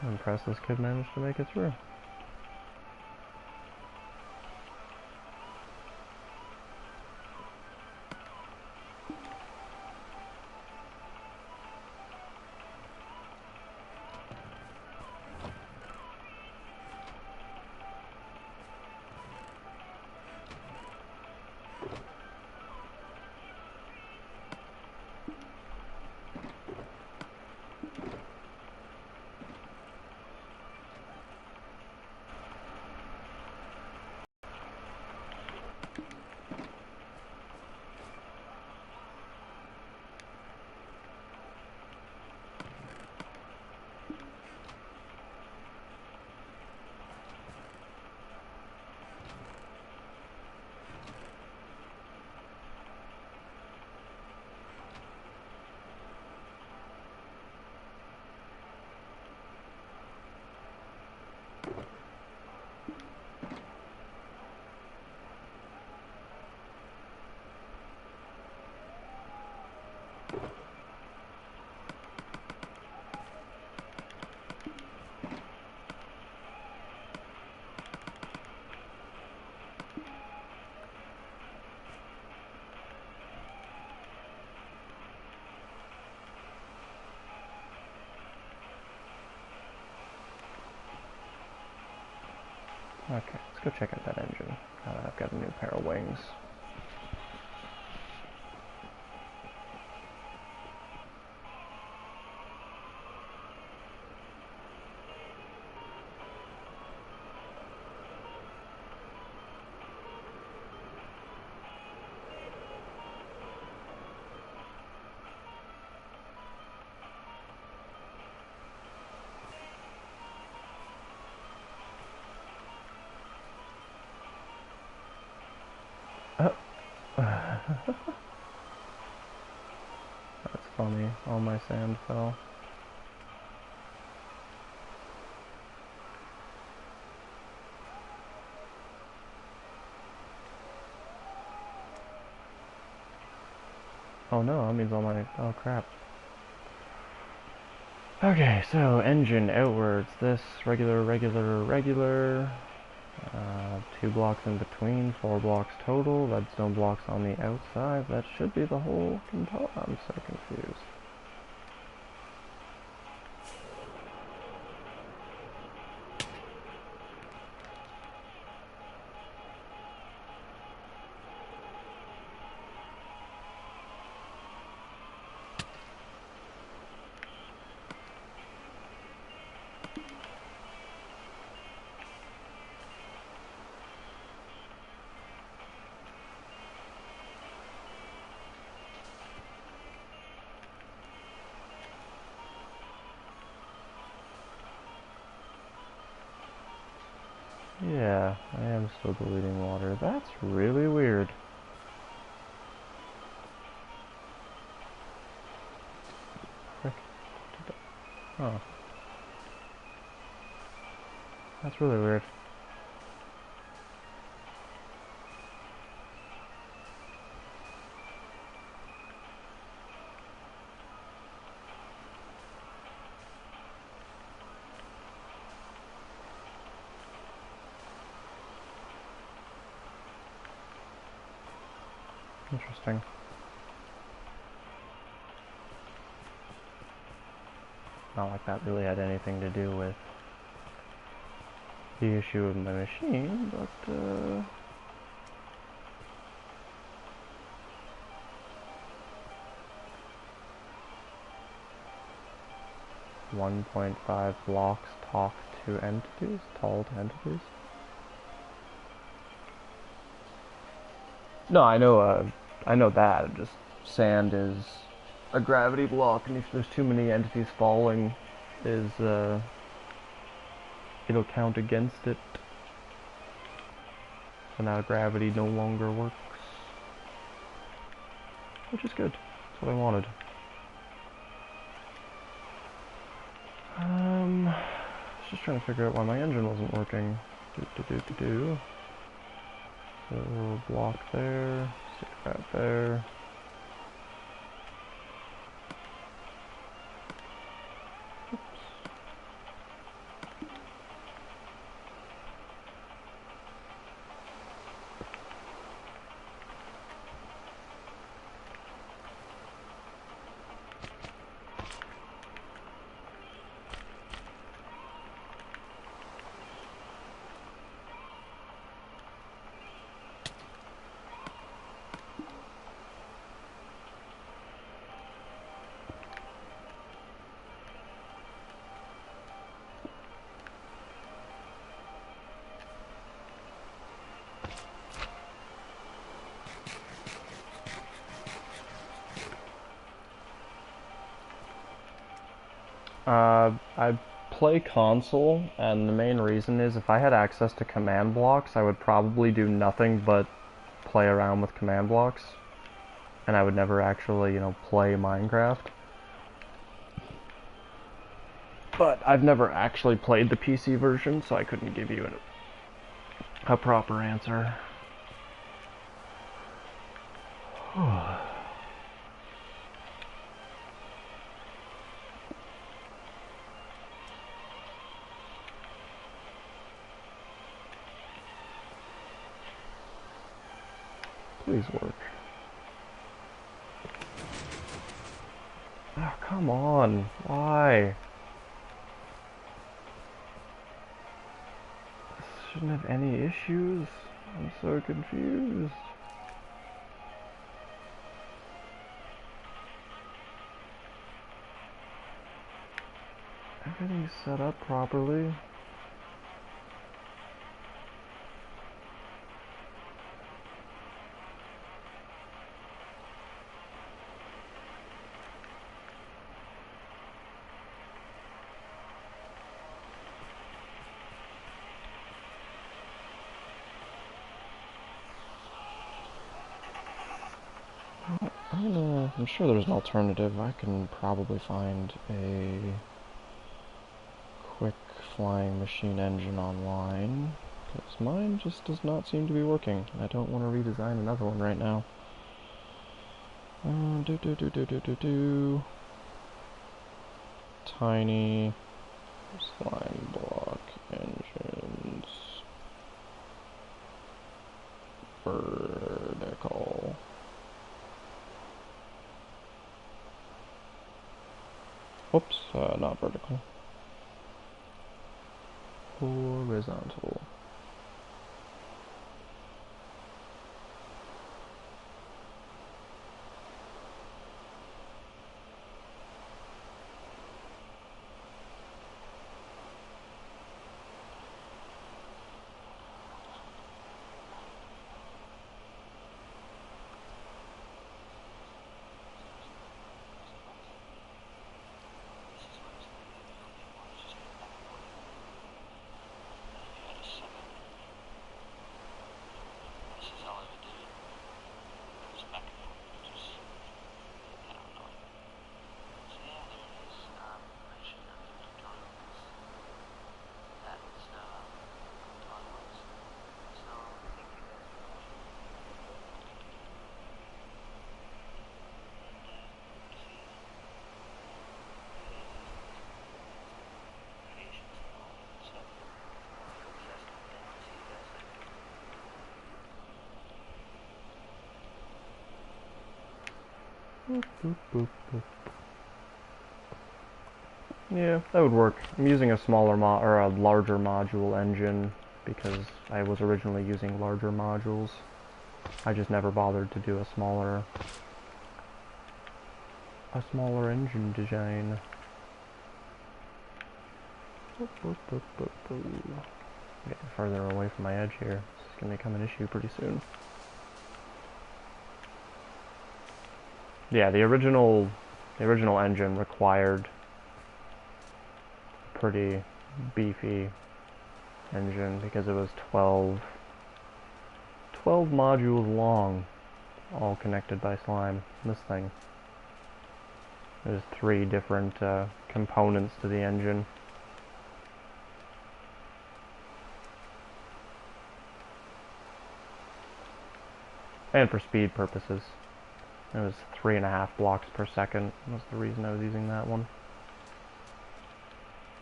I'm impressed this kid managed to make it through. Okay, let's go check out that engine. I've got a new pair of wings. That's funny. All my sand fell. Oh no, that means all my... Oh crap. Okay, so engine outwards. This regular, regular, regular. 2 blocks in between, 4 blocks total. Redstone blocks on the outside. That should be the whole component. I'm so confused. Yeah, I am still deleting water. That's really weird. Frick. Oh. That's really weird. Interesting. Not like that really had anything to do with the issue of my machine, but 1.5 blocks talk to entities, tall to entities. No, I know that. Just sand is a gravity block, and if there's too many entities falling, it'll count against it. So now gravity no longer works, which is good. That's what I wanted. Just trying to figure out why my engine wasn't working. So block there, stick that there. I play console, and the main reason is if I had access to command blocks, I would probably do nothing but play around with command blocks, and I would never actually, play Minecraft. But I've never actually played the PC version, so I couldn't give you a proper answer. Please work. Oh, come on. Why? shouldn't have any issues. I'm so confused. Everything's set up properly. I'm sure there's an alternative. I can probably find a quick flying machine engine online, because mine just does not seem to be working. I don't want to redesign another one right now. Tiny slime block engines. Vertical. Oops, not vertical. Horizontal. Boop, boop, boop, boop. Yeah, that would work. I'm using a smaller or a larger module engine because I was originally using larger modules. I just never bothered to do a smaller engine design. Boop, boop, boop, boop, boop. Getting further away from my edge here. This is gonna become an issue pretty soon. Yeah, the original engine required a pretty beefy engine because it was 12 modules long, all connected by slime. This thing, there's 3 different components to the engine. And for speed purposes. It was 3.5 blocks per second, was the reason I was using that one.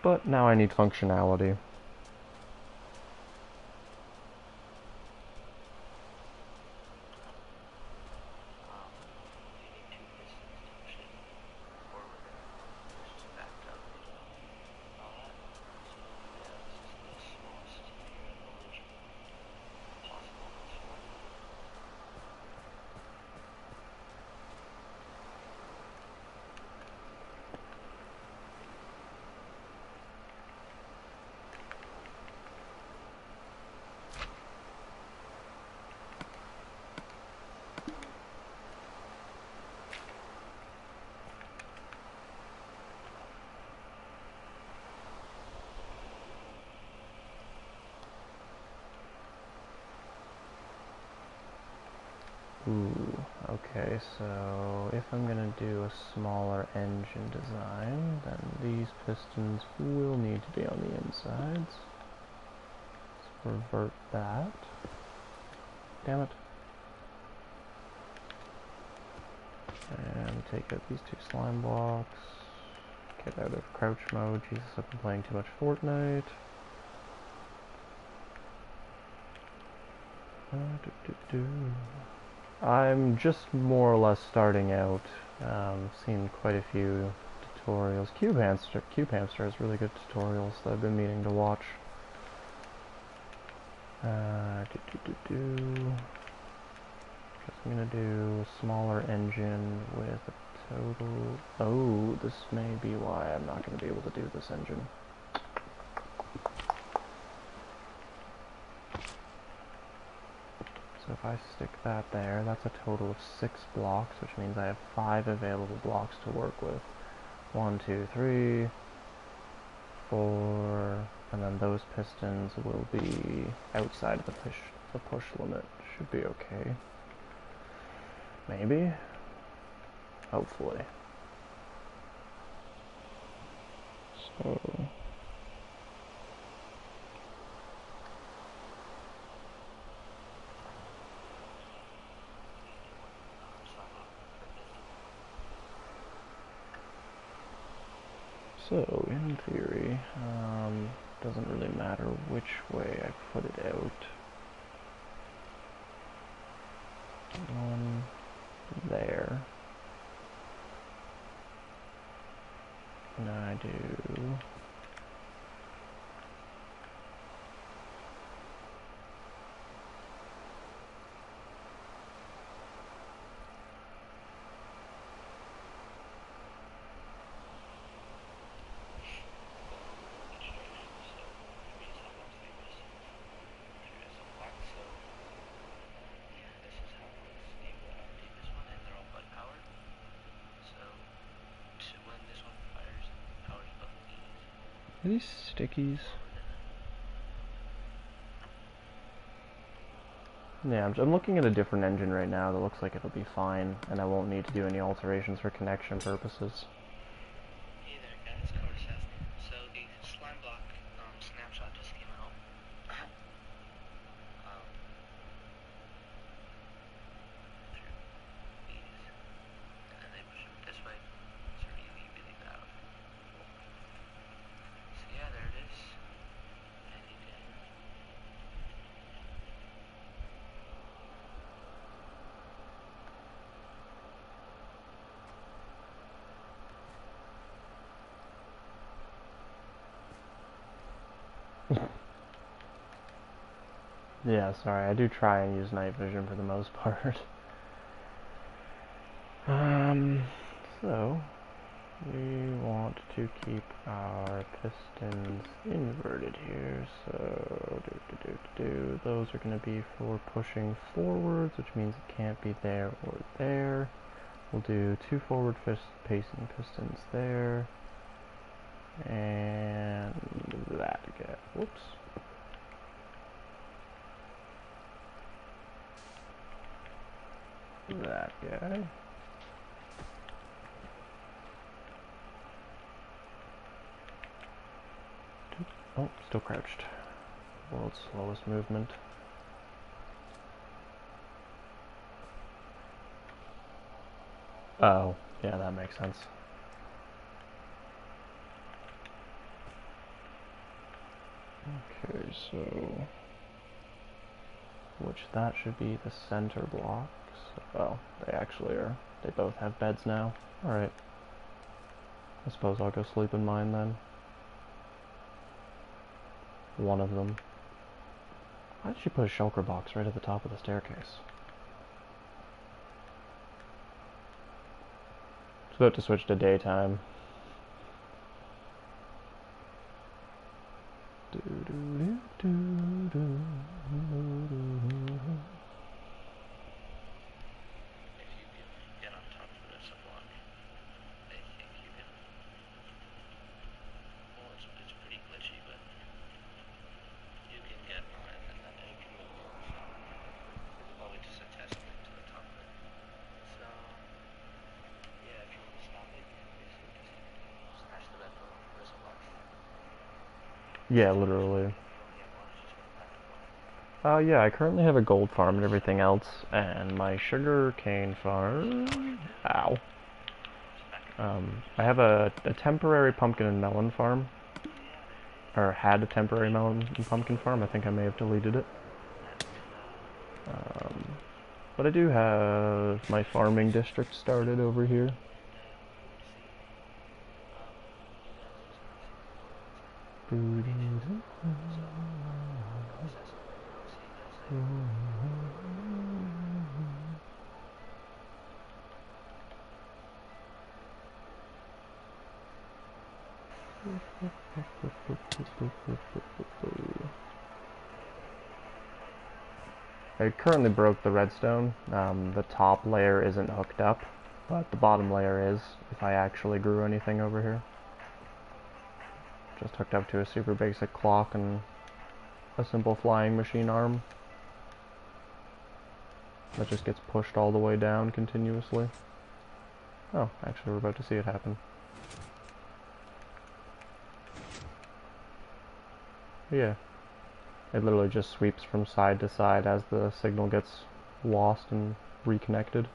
But now I need functionality. Ooh, okay, so if I'm gonna do a smaller engine design, then these pistons will need to be on the insides. Let's revert that. Damn it. And take out these 2 slime blocks. Get out of crouch mode. Jesus, I've been playing too much Fortnite. I'm just more or less starting out. Seen quite a few tutorials. Cube Hamster has really good tutorials that I've been meaning to watch. I'm gonna do a smaller engine with a total... Oh, this may be why I'm not gonna be able to do this engine. So if I stick that there, that's a total of 6 blocks, which means I have 5 available blocks to work with. 1, 2, 3, 4, and then those pistons will be outside of the push limit. Should be okay. Maybe? Hopefully. So, in theory, doesn't really matter which way I put it out. One there. And I do... Are these stickies? Yeah, I'm looking at a different engine right now that looks like it'll be fine, and I won't need to do any alterations for connection purposes. Hey there guys, Corsair. So the slime block snapshot just came out. Through these, and then they push them this way. It's really, really loud. So yeah, there it is. And you can Yeah, sorry, I do try and use night vision for the most part. So, we want to keep our pistons inverted here, so those are going to be for pushing forwards, which means it can't be there or there. We'll do 2 forward pacing pistons there, and that again. Whoops. That guy. Oh, still crouched. World's slowest movement. Oh, yeah, that makes sense. Okay, so... which that should be the center blocks. Oh, they actually are. They both have beds now. Alright. I suppose I'll go sleep in mine then. One of them. Why did she put a shulker box right at the top of the staircase? It's about to switch to daytime. if you can get on top of this block, I think you can. Well, it's pretty glitchy, but you can get on it and then it can move. So it's probably just a testament to the top of it. So yeah, if you want to stop it, you can basically just smash the bed door with some blocks. Yeah, Since literally. you only have one, it's just gonna pack the block. Yeah, I currently have a gold farm and everything else, and my sugar cane farm... Ow. I have a temporary pumpkin and melon farm. Or had a temporary melon and pumpkin farm. I think I may have deleted it. But I do have my farming district started over here. I currently broke the redstone. The top layer isn't hooked up, but the bottom layer is, if I actually grew anything over here. Just hooked up to a super basic clock and a simple flying machine arm that just gets pushed all the way down continuously. Oh, actually we're about to see it happen. Yeah. It literally just sweeps from side to side as the signal gets lost and reconnected.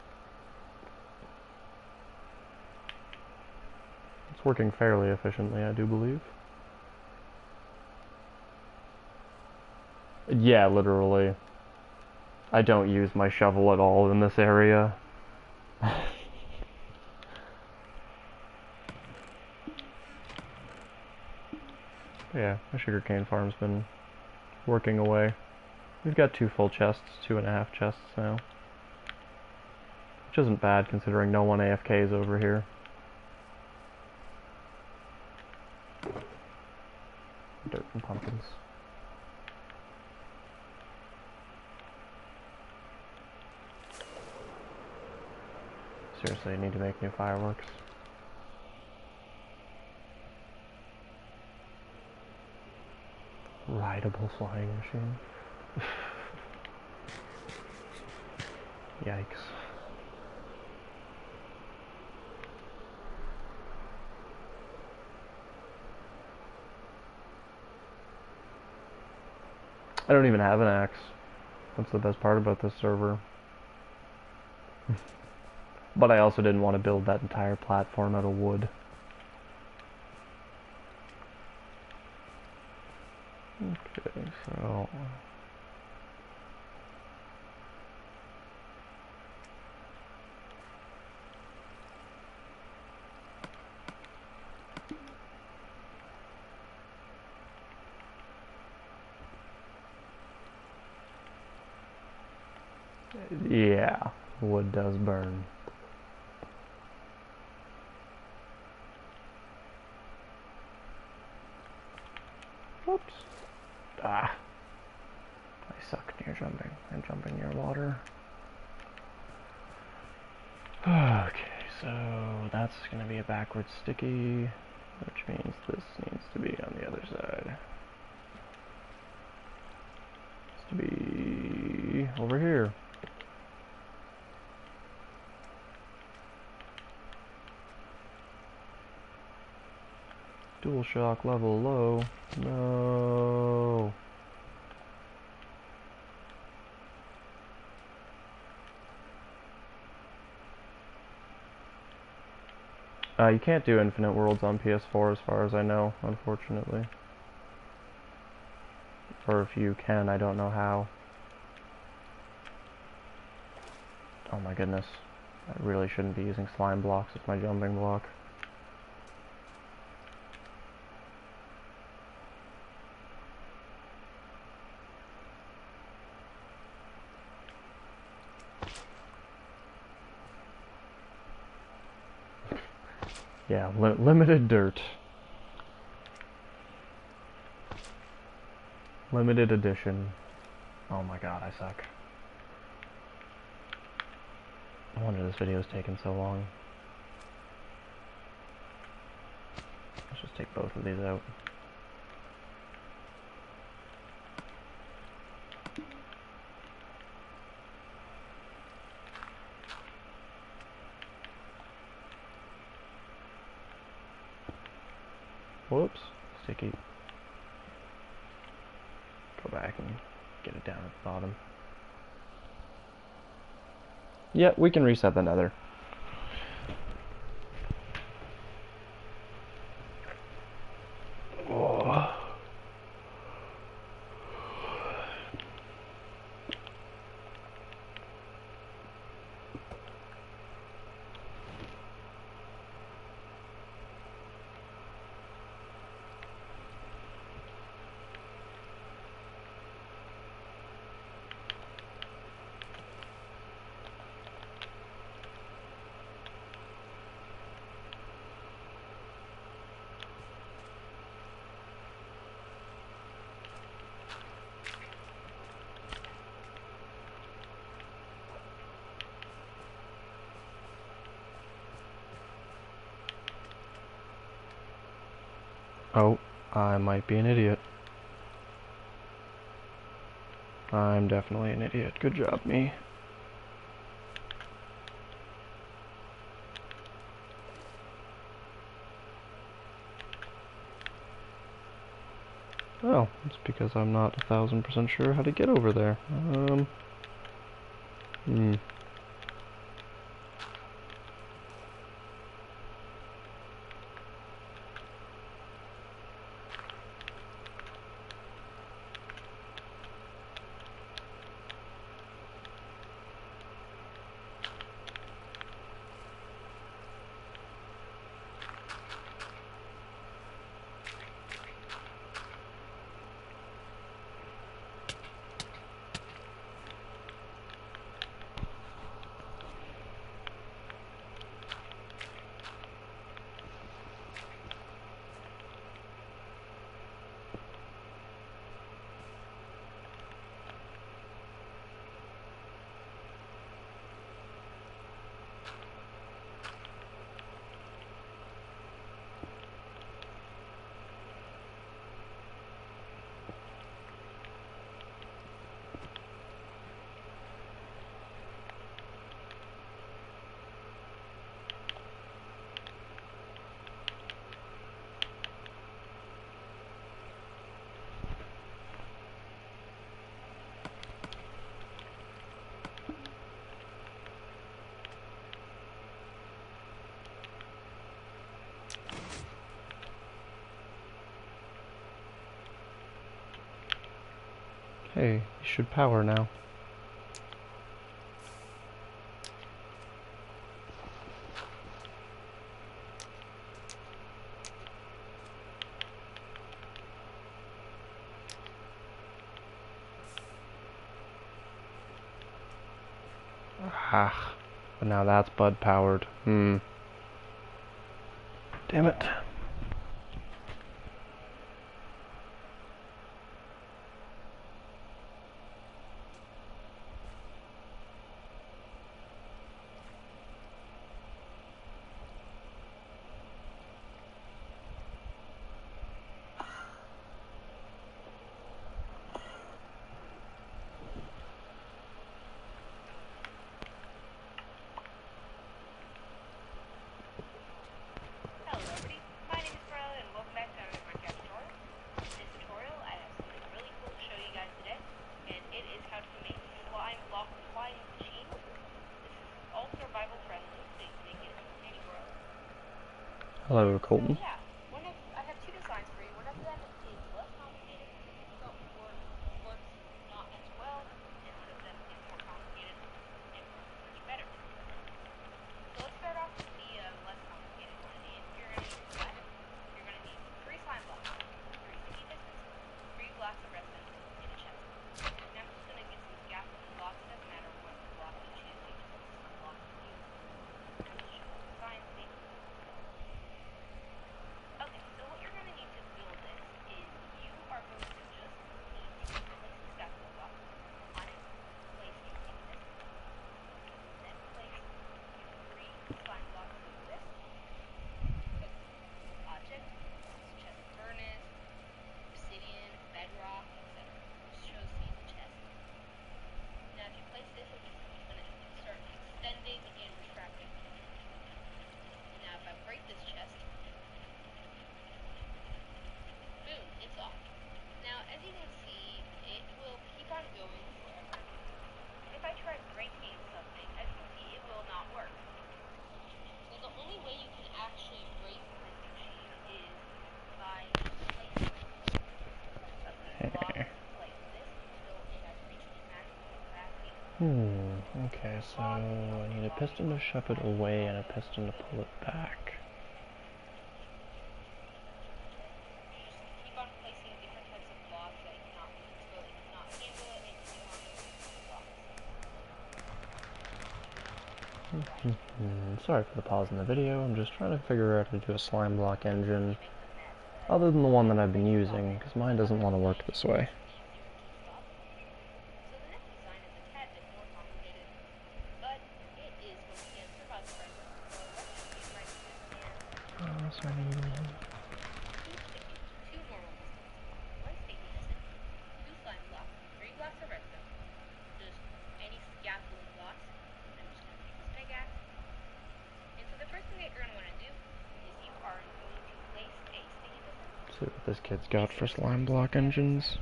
It's working fairly efficiently, I do believe. Yeah, literally. I don't use my shovel at all in this area. Yeah, my sugarcane farm's been working away. We've got 2 full chests, 2.5 chests now. Which isn't bad considering no one AFKs over here. Dirt and pumpkins. Seriously, I need to make new fireworks. Rideable flying machine. Yikes. I don't even have an axe. That's the best part about this server. But I also didn't want to build that entire platform out of wood. Okay, so... yeah, wood does burn. Whoops. Ah. I suck near jumping. I'm jumping near water. Okay, so that's going to be a backward sticky, which means this needs to be on the other side. Needs to be over here. Dual shock level low. No. You can't do infinite worlds on PS4 as far as I know, unfortunately. Or if you can, I don't know how. Oh my goodness. I really shouldn't be using slime blocks as my jumping block. Yeah, limited dirt. Limited edition. Oh my god, I suck. No wonder this video's taken so long. Let's just take both of these out. Whoops. Sticky. Go back and get it down at the bottom. Yeah, we can reset the nether. Oh. Oh, I might be an idiot. I'm definitely an idiot. Good job, me. Oh, it's because I'm not 1000% sure how to get over there. Hmm. Hey, you should power now. Ah, but now that's Bud powered. Damn it. Hello everybody, my name is Carla and welcome back to another Minecraft tutorial. In this tutorial I have something really cool to show you guys today, and it is how to make slime block flying machines. This is all survival friendly, so you can make it anywhere. Hello, So Colton. yeah, I have two designs for you. One of them is less complicated, but works not as well, and one of them is more complicated and works much better. So let's start off with the less complicated one, and you're going to need what? You're going to need 3 slime blocks, 3 sticky pistons, 3 blocks of redstone, and a chest. Now I'm just going to get some scaffolding blocks. It doesn't matter what block you choose, you just want some blocks to use. And I'll show you the design thing. Okay, so what you're going to need to build this is you are going to just need to place the scaffolding block on it, place your sticky piston, then place your 3 slime blocks over this, put object, chest furnace, obsidian, bedrock, etc. Just shows you the chest. Now if you place this, it's going to start extending and retracting. Now if I break this chest, boom, it's off. Now as you can see, it will keep on going forever. If I try breaking something, as you can see, it will not work. So the only way you can actually break this machine is by placing blocks like this until it has reached its maximum capacity. Okay, so I need a piston to shove it away and a piston to pull it back. You just keep on placing different types of blocks that until it cannot handle it and you keep on removing blocks. Sorry for the pause in the video, I'm just trying to figure out how to do a slime block engine It makes a mess, but other than the one that I've been using, because mine doesn't want to work this way. easier to stop. So the next design is a tad bit more complicated, but it is once again survival friendly. So let's just get right into it. And So I need two sticky See what this kid's got for slime block engines.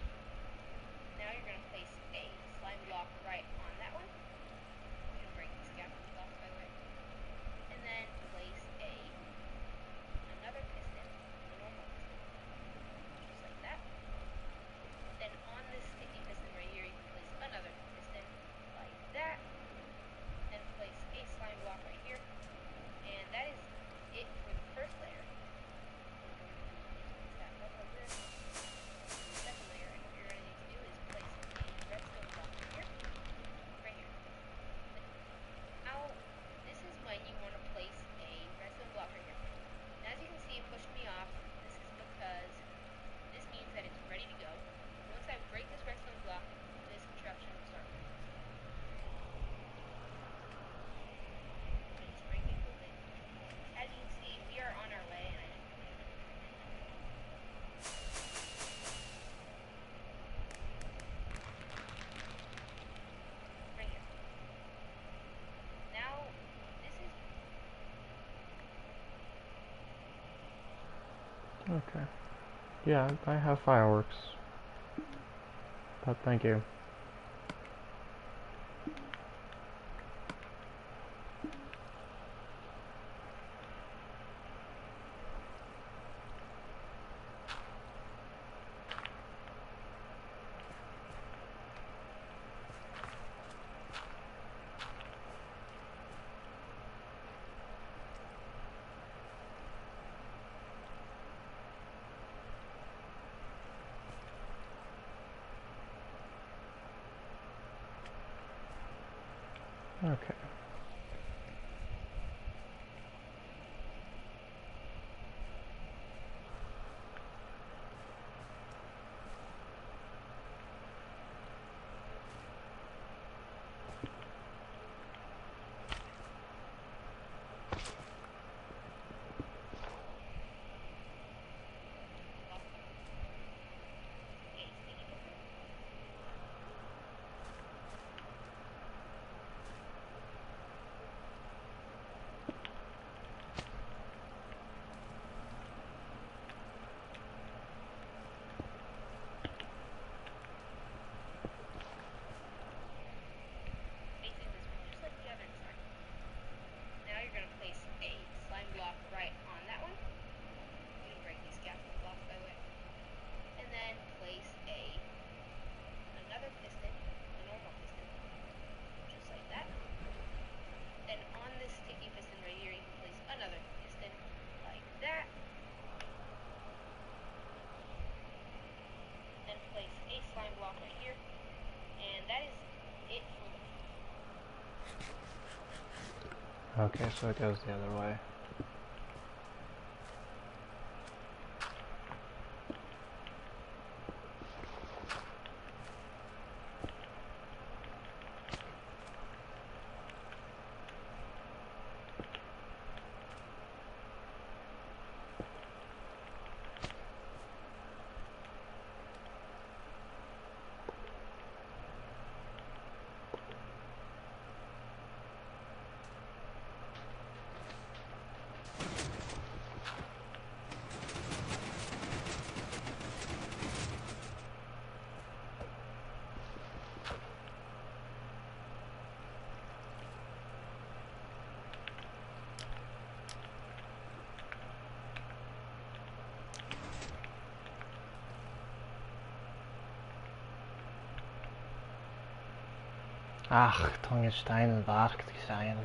Now you're going to place a slime block right on that one. You can break these scaffold blocks, by the way. And then place another piston, a normal piston, just like that. Then on this sticky piston right here, you can place another piston like that. Then place a slime block right here. And that is it for the first layer. That up like this. The second layer, and what you're going to need to do is place a redstone block right here. Right here. Now, this is when you want to place a redstone block right here. And as you can see, it pushed me off. This is because this means that it's ready to go. Once I break this redstone block, this contraption will start moving. I just break it, hold it. As you can see, we are on our way, and I didn't break it. Right here. Now, this is... Okay. Yeah, I have fireworks. But thank you. Okay. Facing this one, just like the other side. Now you're going to place a slime block right on that one. You can break these scaffold blocks, by the way. And then place another piston, a normal piston, just like that. Then on this sticky piston right here, you can place another piston like that. Then place a slime block right here. And that is it for the... Okay, so it goes the other way. Ach, tungesteinen waard zijn.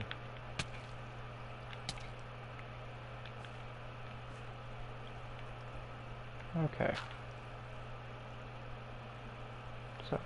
Okay. So.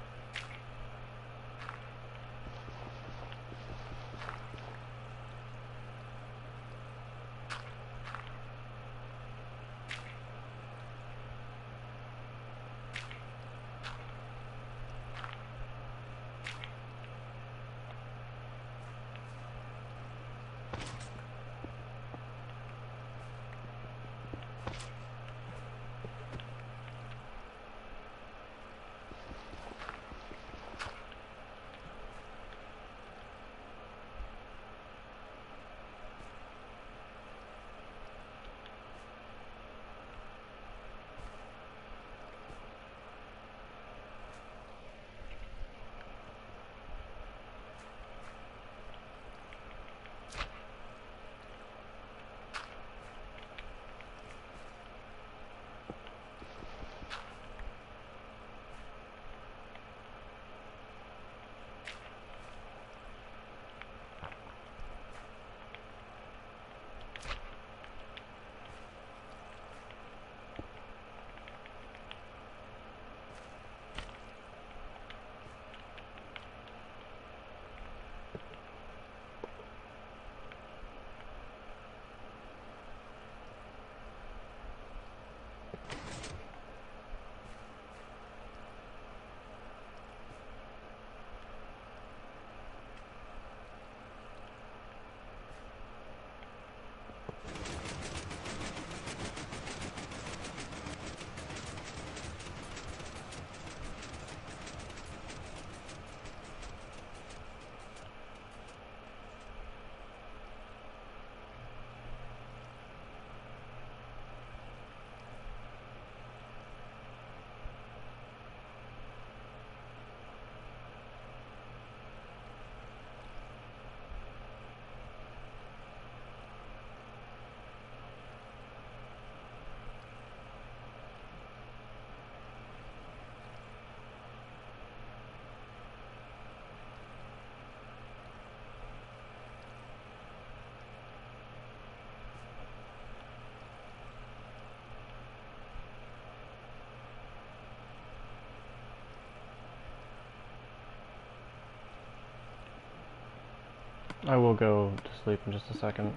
I will go to sleep in just a second.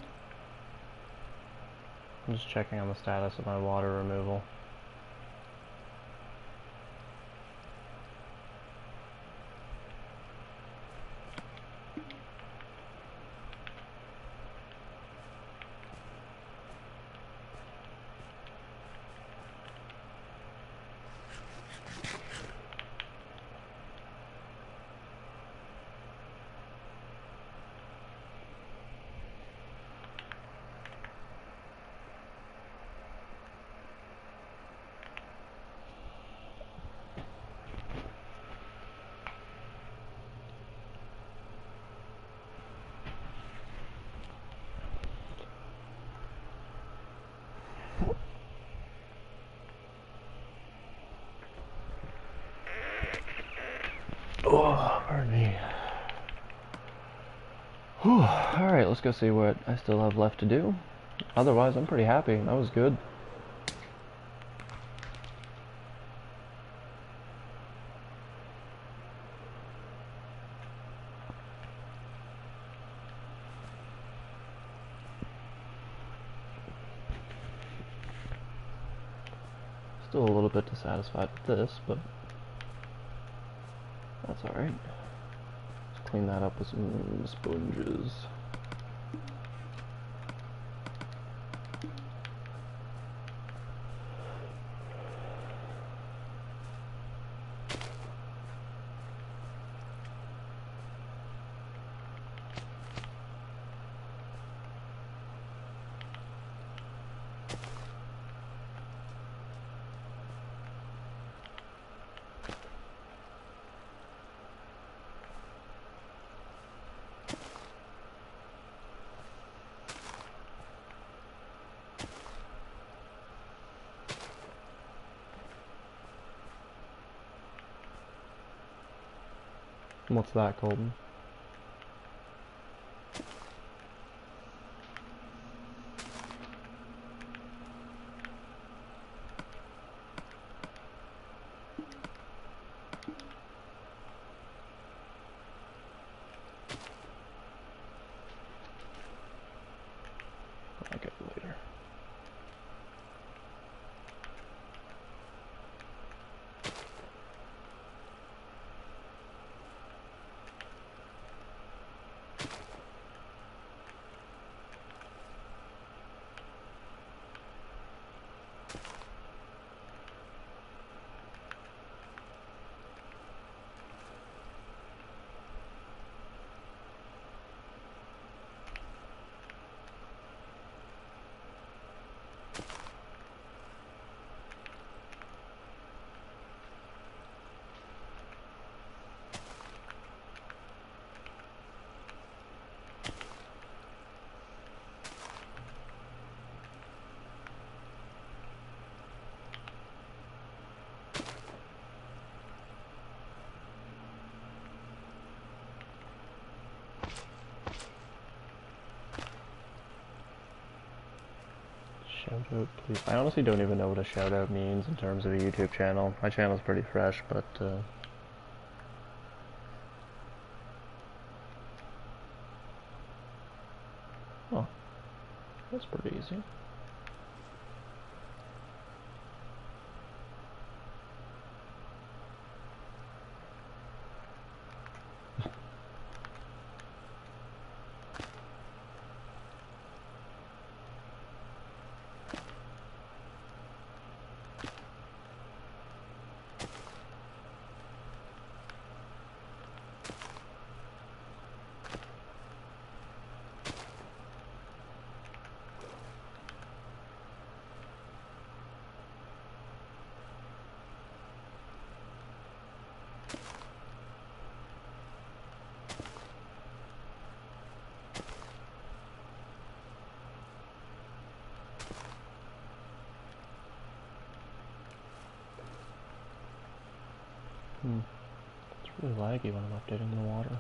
I'm just checking on the status of my water removal. Oh, pardon me. Whew. Alright, let's go see what I still have left to do. Otherwise, I'm pretty happy. That was good. Still a little bit dissatisfied with this, but that's alright. Let's clean that up with some sponges. What's that, Colton? I'll get it later. Shout out, please. I honestly don't even know what a shout out means in terms of a YouTube channel. My channel's pretty fresh, but oh, that's pretty easy. It's really laggy when I'm updating the water.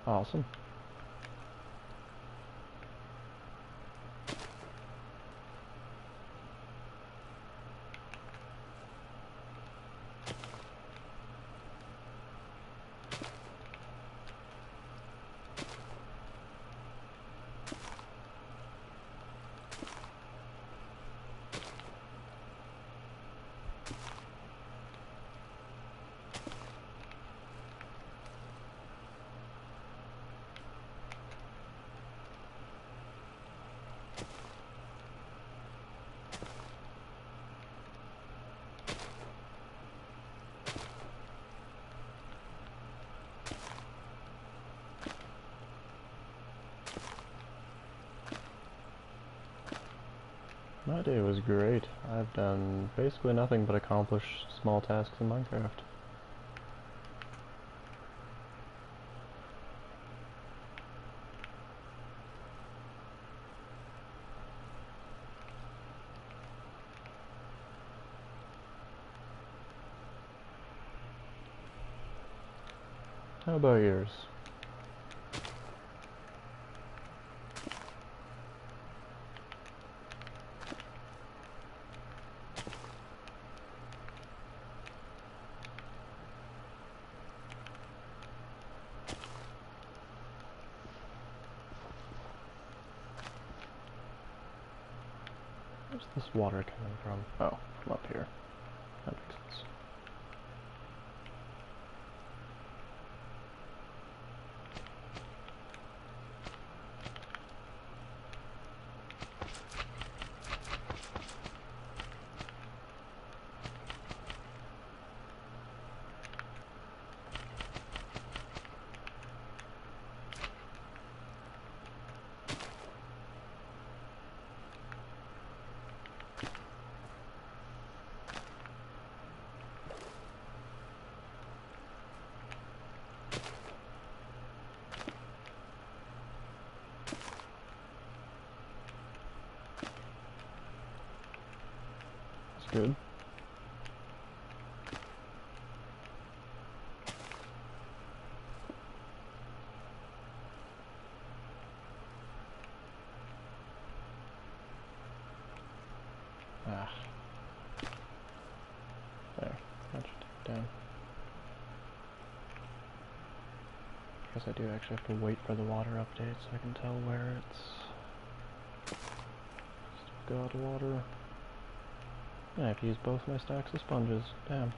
Awesome. My day was great. I've done basically nothing but accomplish small tasks in Minecraft. How about yours? Where's this water coming from? Oh, from up here. That makes sense. That's good. Ah. There. That should take it down. Guess I do actually have to wait for the water update so I can tell where it's still got water. Yeah, I have to use both my stacks of sponges. Damn.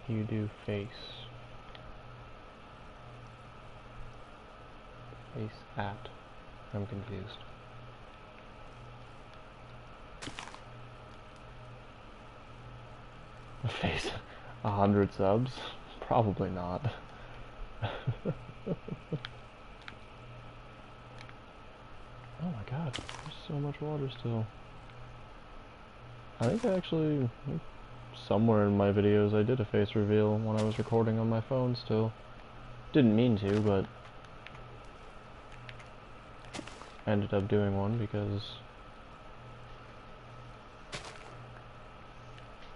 You do face. Face at. I'm confused. Face 100 subs? Probably not. Oh my god, there's so much water still. I think actually, somewhere in my videos I did a face reveal when I was recording on my phone still. Didn't mean to, but ended up doing one because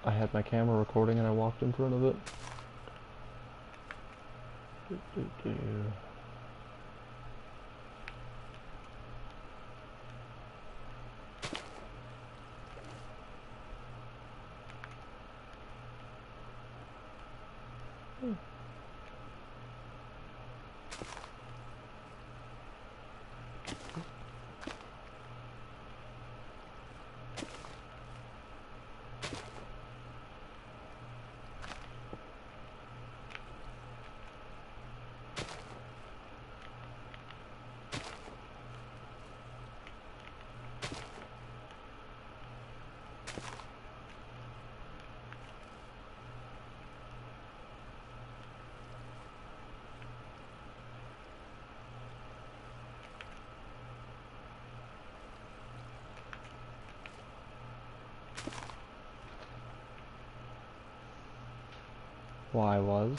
I had my camera recording and I walked in front of it. Y was.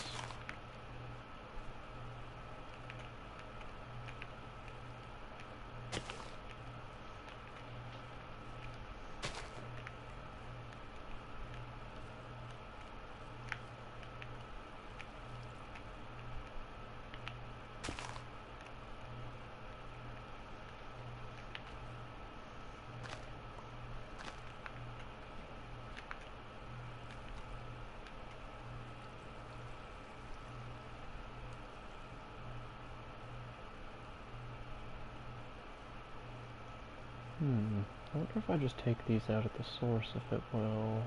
I wonder if I just take these out at the source, if it will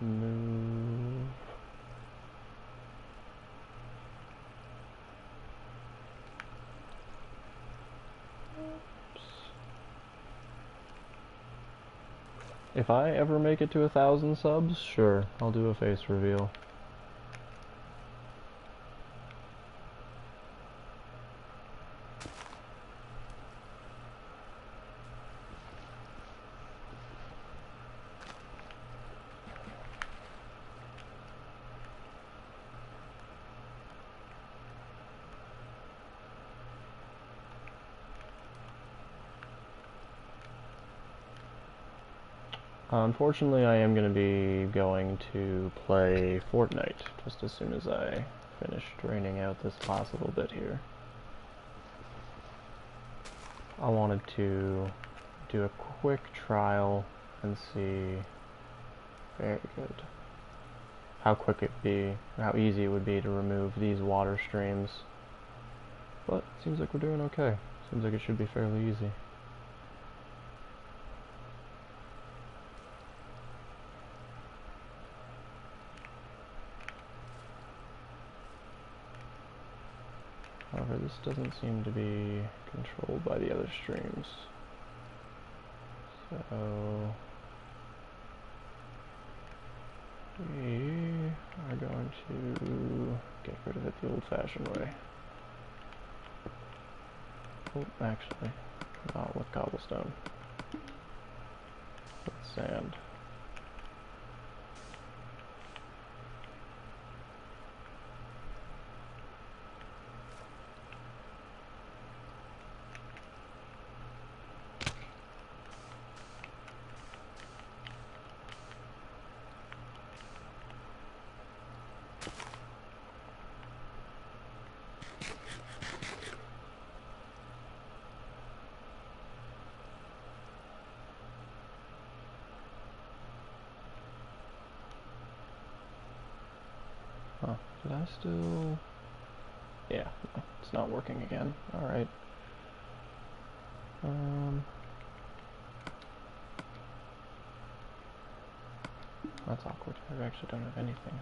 move. Oops. If I ever make it to 1,000 subs, sure, I'll do a face reveal. Unfortunately, I am going to be going to play Fortnite just as soon as I finish draining out this last little bit here. I wanted to do a quick trial and see, very good, how quick it'd be, or how easy it would be to remove these water streams. But it seems like we're doing okay. Seems like it should be fairly easy. However, this doesn't seem to be controlled by the other streams. So we are going to get rid of it the old-fashioned way. Oh, actually, not with cobblestone. With sand. Huh, did I still... Yeah, no, it's not working again. Alright. That's awkward. I actually don't have anything.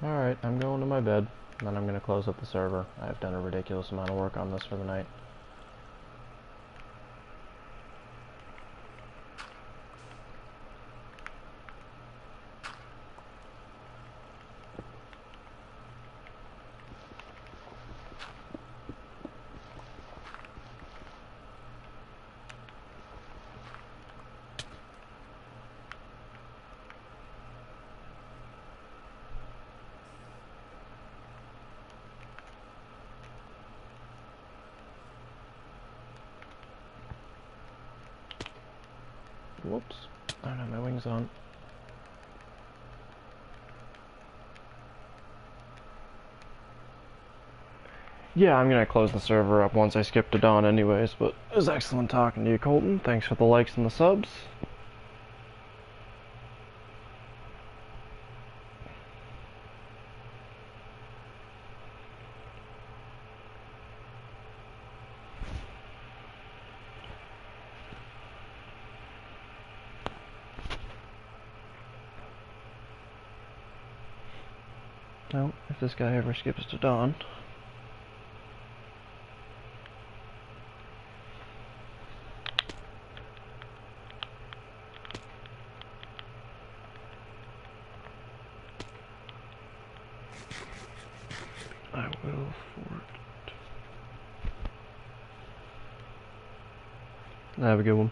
Alright, I'm going to my bed. And then I'm going to close up the server. I've done a ridiculous amount of work on this for the night. Whoops. I don't have my wings on. Yeah, I'm gonna close the server up once I skip to dawn anyways, but it was excellent talking to you, Colton. Thanks for the likes and the subs. Well, if this guy ever skips to dawn. I will forward it. Have a good one.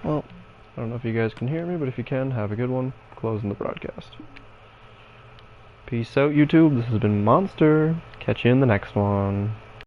Well, I don't know if you guys can hear me, but if you can, have a good one. Closing the broadcast. Peace out, YouTube. This has been Monster. Catch you in the next one.